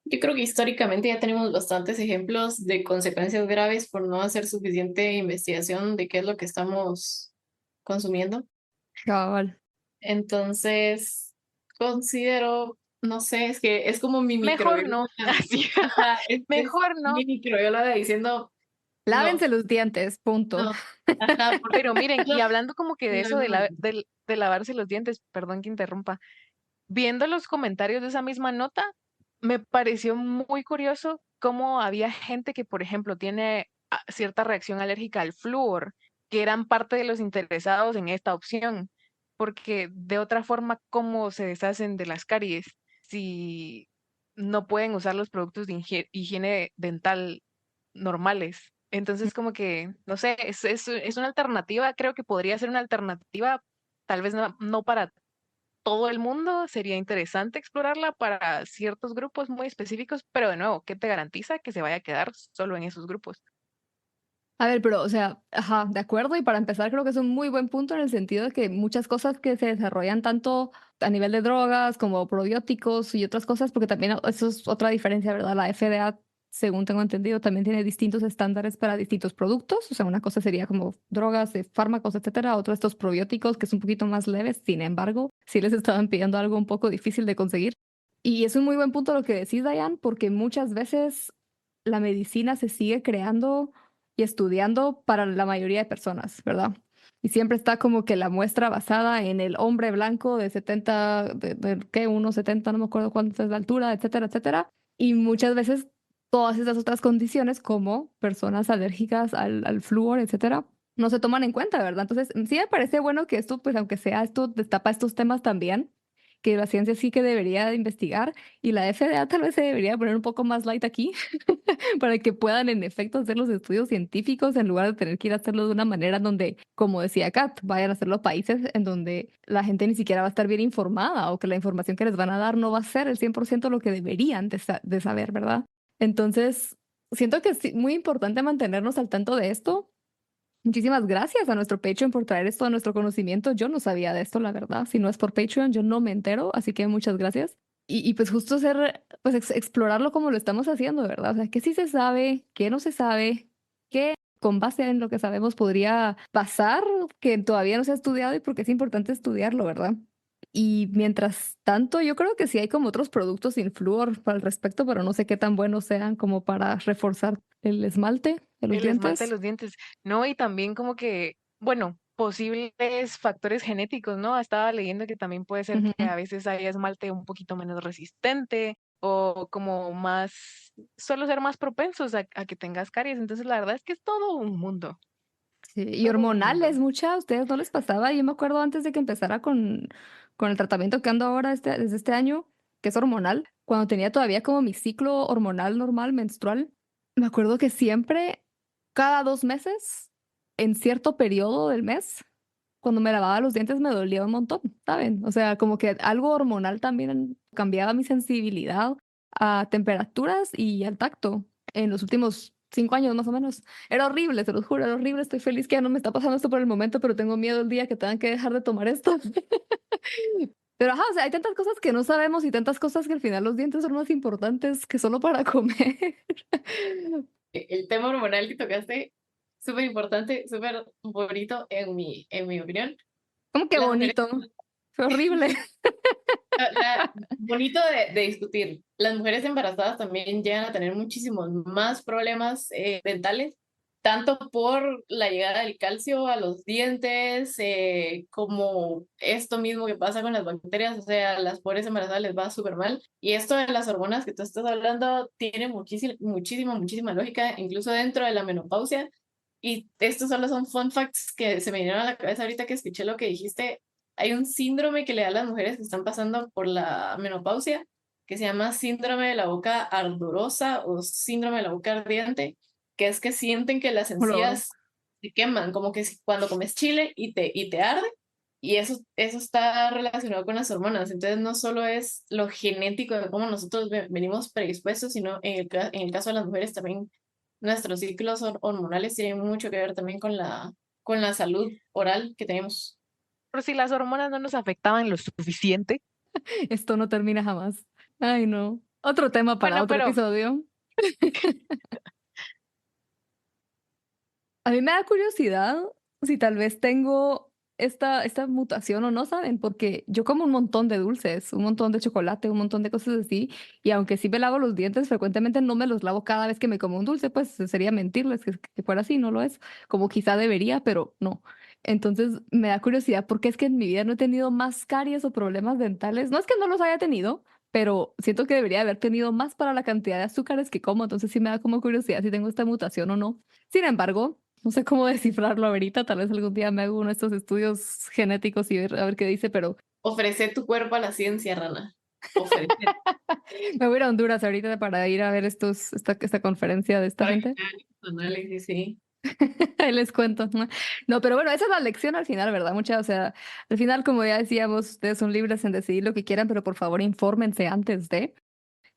Yo creo que históricamente ya tenemos bastantes ejemplos de consecuencias graves por no hacer suficiente investigación de qué es lo que estamos consumiendo. Cabal. Entonces, considero, no sé, es que es como mi Mejor no, microbióloga. así, Ajá, es mejor no. mi microbióloga diciendo, no, Lávense los dientes, punto. no, ajá, porque Pero miren, no, y hablando como que de no, eso no, no. de lavarse los dientes, perdón que interrumpa, viendo los comentarios de esa misma nota, me pareció muy curioso cómo había gente que, por ejemplo, tiene cierta reacción alérgica al flúor, que eran parte de los interesados en esta opción, porque de otra forma, ¿cómo se deshacen de las caries si no pueden usar los productos de higiene dental normales? Entonces, como que, no sé, es una alternativa, creo que podría ser una alternativa, tal vez no para todo el mundo, sería interesante explorarla para ciertos grupos muy específicos, pero de nuevo, ¿qué te garantiza que se vaya a quedar solo en esos grupos? A ver, pero, o sea, ajá, de acuerdo. Y para empezar, creo que es un muy buen punto en el sentido de que muchas cosas que se desarrollan tanto a nivel de drogas como probióticos y otras cosas, porque también eso es otra diferencia, ¿verdad? La FDA, según tengo entendido, también tiene distintos estándares para distintos productos. O sea, una cosa sería como drogas, fármacos, etcétera. Otro estos probióticos, que es un poquito más leves. Sin embargo, sí les estaban pidiendo algo un poco difícil de conseguir. Y es un muy buen punto lo que decís, Dayan, porque muchas veces la medicina se sigue creando y estudiando para la mayoría de personas, ¿verdad? Y siempre está como que la muestra basada en el hombre blanco de 70, ¿qué? 1,70, no me acuerdo cuánto es la altura, etcétera, etcétera. Y muchas veces todas esas otras condiciones, como personas alérgicas al flúor, etcétera, no se toman en cuenta, ¿verdad? Entonces, sí me parece bueno que esto, pues aunque sea esto, destapa estos temas también, que la ciencia sí que debería de investigar y la FDA tal vez se debería poner un poco más light aquí para que puedan en efecto hacer los estudios científicos en lugar de tener que ir a hacerlo de una manera en donde, como decía Kat, vayan a hacerlo países en donde la gente ni siquiera va a estar bien informada o que la información que les van a dar no va a ser el 100% lo que deberían de saber, ¿verdad? Entonces, siento que es muy importante mantenernos al tanto de esto. Muchísimas gracias a nuestro Patreon por traer esto a nuestro conocimiento. Yo no sabía de esto, la verdad. Si no es por Patreon, yo no me entero, así que muchas gracias. Y pues justo ser, pues explorarlo como lo estamos haciendo, ¿verdad? O sea, qué sí se sabe, qué no se sabe, qué con base en lo que sabemos podría pasar, que todavía no se ha estudiado y porque es importante estudiarlo, ¿verdad? Y mientras tanto, yo creo que sí hay como otros productos sin flúor para el respecto, pero no sé qué tan buenos sean como para reforzar el esmalte de los El esmalte de dientes. los dientes, ¿no? Y también como que, bueno, posibles factores genéticos, ¿no? Estaba leyendo que también puede ser que Ujú. a veces haya esmalte un poquito menos resistente o como más, solo ser más propensos a que tengas caries. Entonces, la verdad es que es todo un mundo, Sí, y todo un mundo. hormonales, muchas, ¿a ustedes no les pasaba? Yo me acuerdo antes de que empezara con el tratamiento que ando ahora desde este año, que es hormonal, cuando tenía todavía como mi ciclo hormonal normal, menstrual, me acuerdo que siempre, cada 2 meses, en cierto periodo del mes, cuando me lavaba los dientes me dolía un montón, ¿saben? O sea, como que algo hormonal también cambiaba mi sensibilidad a temperaturas y al tacto en los últimos 5 años más o menos. Era horrible, se los juro, era horrible. Estoy feliz que ya no me está pasando esto por el momento, pero tengo miedo el día que tengan que dejar de tomar esto. Pero ajá, o sea, hay tantas cosas que no sabemos y tantas cosas que al final los dientes son más importantes que solo para comer. El tema hormonal que tocaste, súper importante, súper bonito en mi opinión. ¿Cómo que Las mujeres, bonito? Fue horrible. bonito de discutir. Las mujeres embarazadas también llegan a tener muchísimos más problemas dentales, tanto por la llegada del calcio a los dientes, como esto mismo que pasa con las bacterias, o sea, a las pobres embarazadas les va súper mal. Y esto de las hormonas que tú estás hablando tiene muchísima lógica, incluso dentro de la menopausia. Y estos solo son fun facts que se me vinieron a la cabeza ahorita que escuché lo que dijiste. Hay un síndrome que le da a las mujeres que están pasando por la menopausia, que se llama síndrome de la boca ardorosa o síndrome de la boca ardiente, que es que sienten que las Olor. encías se queman, como que cuando comes chile y te arde, y eso está relacionado con las hormonas. Entonces no solo es lo genético de cómo nosotros venimos predispuestos, sino en el caso de las mujeres también nuestros ciclos hormonales tienen mucho que ver también con la salud oral que tenemos. Por si las hormonas no nos afectaban lo suficiente. Esto no termina jamás. Ay, no. Otro tema para Bueno, otro pero episodio. A mí me da curiosidad si tal vez tengo esta mutación o no, ¿saben? Porque yo como un montón de dulces, un montón de chocolate, un montón de cosas así, y aunque sí me lavo los dientes, frecuentemente no me los lavo cada vez que me como un dulce, pues sería mentirles que fuera así, no lo es, como quizá debería, pero no. Entonces me da curiosidad porque es que en mi vida no he tenido más caries o problemas dentales. No es que no los haya tenido, pero siento que debería haber tenido más para la cantidad de azúcares que como, entonces sí me da como curiosidad si tengo esta mutación o no. Sin embargo, no sé cómo descifrarlo ahorita, tal vez algún día me hago uno de estos estudios genéticos y a ver qué dice, pero Ofrece tu cuerpo a la ciencia, Rana. Ofrece. me voy a ir a Honduras ahorita para ir a ver esta conferencia de esta Para que gente. hagan tu análisis, sí. Ahí les cuento. No, pero bueno, esa es la lección al final, ¿verdad? O sea, al final, como ya decíamos, ustedes son libres en decidir lo que quieran, pero por favor infórmense antes de.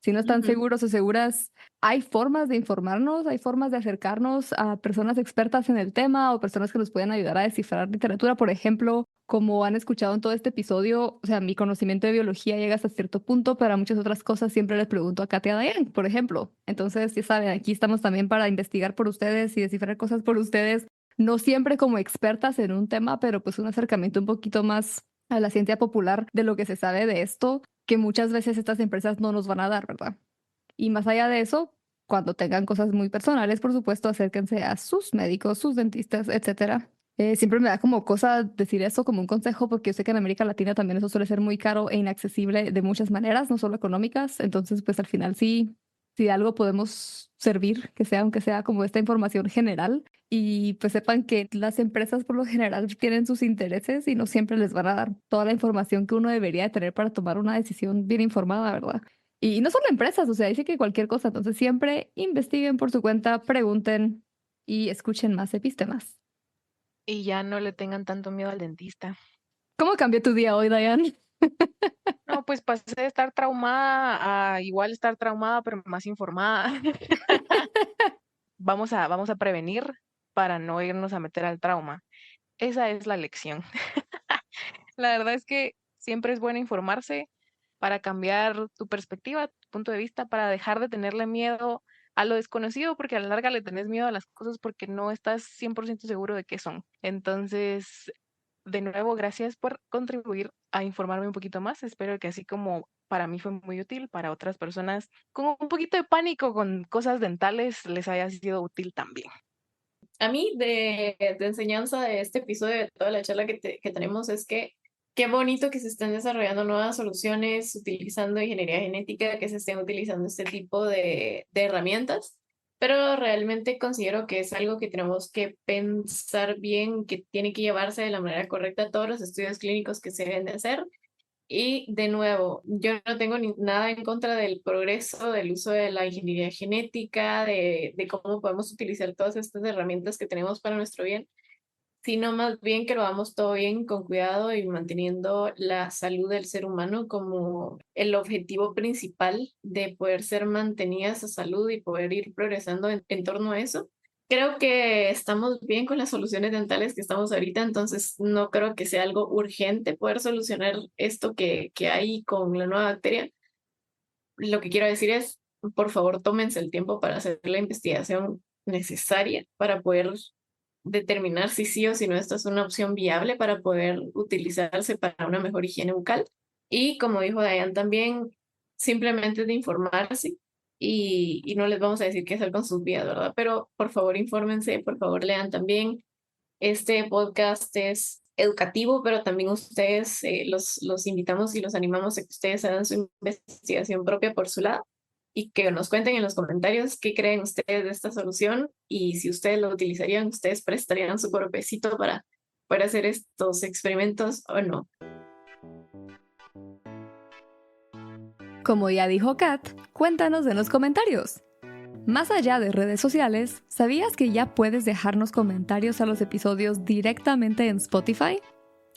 Si no están Ujú. seguros o seguras, hay formas de informarnos, hay formas de acercarnos a personas expertas en el tema o personas que nos pueden ayudar a descifrar literatura. Por ejemplo, como han escuchado en todo este episodio, o sea, mi conocimiento de biología llega hasta cierto punto, pero a muchas otras cosas siempre les pregunto a Katia Dayan, por ejemplo. Entonces, ya saben, aquí estamos también para investigar por ustedes y descifrar cosas por ustedes, no siempre como expertas en un tema, pero pues un acercamiento un poquito más a la ciencia popular de lo que se sabe de esto que muchas veces estas empresas no nos van a dar, ¿verdad? Y más allá de eso, cuando tengan cosas muy personales, por supuesto, acérquense a sus médicos, sus dentistas, etcétera. Siempre me da como cosa decir eso como un consejo, porque yo sé que en América Latina también eso suele ser muy caro e inaccesible de muchas maneras, no solo económicas. Entonces, pues al final sí, si de algo podemos servir, que sea, aunque sea como esta información general, y pues sepan que las empresas por lo general tienen sus intereses y no siempre les van a dar toda la información que uno debería de tener para tomar una decisión bien informada, ¿verdad? Y no solo empresas, o sea, dice que cualquier cosa, entonces siempre investiguen por su cuenta, pregunten y escuchen más epistemas. y ya no le tengan tanto miedo al dentista. ¿Cómo cambió tu día hoy, Diane? No, pues pasé de estar traumada a igual estar traumada, pero más informada. Vamos a prevenir para no irnos a meter al trauma. Esa es la lección. La verdad es que siempre es bueno informarse para cambiar tu perspectiva, tu punto de vista, para dejar de tenerle miedo a lo desconocido, porque a la larga le tenés miedo a las cosas porque no estás 100% seguro de qué son. Entonces, de nuevo, gracias por contribuir a informarme un poquito más. Espero que así como para mí fue muy útil, para otras personas con un poquito de pánico con cosas dentales les haya sido útil también. A mí de enseñanza de este episodio, de toda la charla que tenemos, es que qué bonito que se estén desarrollando nuevas soluciones utilizando ingeniería genética, que se estén utilizando este tipo de herramientas, pero realmente considero que es algo que tenemos que pensar bien, que tiene que llevarse de la manera correcta a todos los estudios clínicos que se deben de hacer. Y de nuevo, yo no tengo nada en contra del progreso, del uso de la ingeniería genética, de cómo podemos utilizar todas estas herramientas que tenemos para nuestro bien, sino más bien que lo hagamos todo bien, con cuidado y manteniendo la salud del ser humano como el objetivo principal de poder ser mantenida esa salud y poder ir progresando en torno a eso. Creo que estamos bien con las soluciones dentales que estamos ahorita, entonces no creo que sea algo urgente poder solucionar esto que hay con la nueva bacteria. Lo que quiero decir es, por favor, tómense el tiempo para hacer la investigación necesaria para poder determinar si sí o si no esta es una opción viable para poder utilizarse para una mejor higiene bucal. Y como dijo Dayan también, simplemente de informarse y no les vamos a decir qué hacer con sus vidas, ¿verdad? Pero por favor infórmense, por favor lean también. Este podcast es educativo, pero también ustedes los invitamos y los animamos a que ustedes hagan su investigación propia por su lado y que nos cuenten en los comentarios qué creen ustedes de esta solución y si ustedes lo utilizarían, ustedes prestarían su cuerpecito para hacer estos experimentos o no. Como ya dijo Kat, cuéntanos en los comentarios. Más allá de redes sociales, ¿sabías que ya puedes dejarnos comentarios a los episodios directamente en Spotify?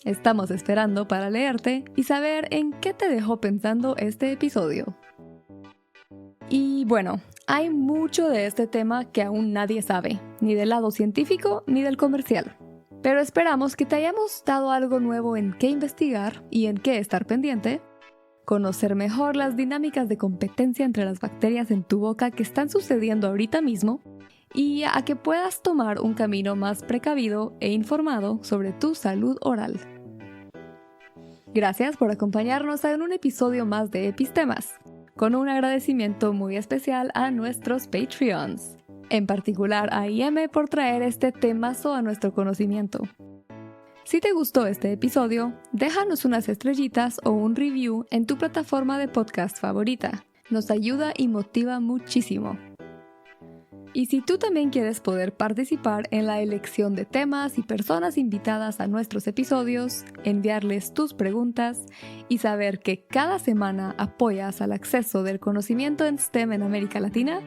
Estamos esperando para leerte y saber en qué te dejó pensando este episodio. Y bueno, hay mucho de este tema que aún nadie sabe, ni del lado científico ni del comercial. Pero esperamos que te hayamos dado algo nuevo en qué investigar y en qué estar pendiente, conocer mejor las dinámicas de competencia entre las bacterias en tu boca que están sucediendo ahorita mismo y a que puedas tomar un camino más precavido e informado sobre tu salud oral. Gracias por acompañarnos en un episodio más de Epistemas, con un agradecimiento muy especial a nuestros Patreons, en particular a IM por traer este temazo a nuestro conocimiento. Si te gustó este episodio, déjanos unas estrellitas o un review en tu plataforma de podcast favorita. Nos ayuda y motiva muchísimo. Y si tú también quieres poder participar en la elección de temas y personas invitadas a nuestros episodios, enviarles tus preguntas y saber que cada semana apoyas al acceso del conocimiento en STEM en América Latina,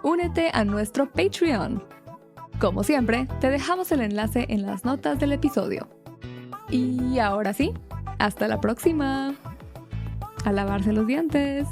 únete a nuestro Patreon. Como siempre, te dejamos el enlace en las notas del episodio. Y ahora sí, hasta la próxima. A lavarse los dientes.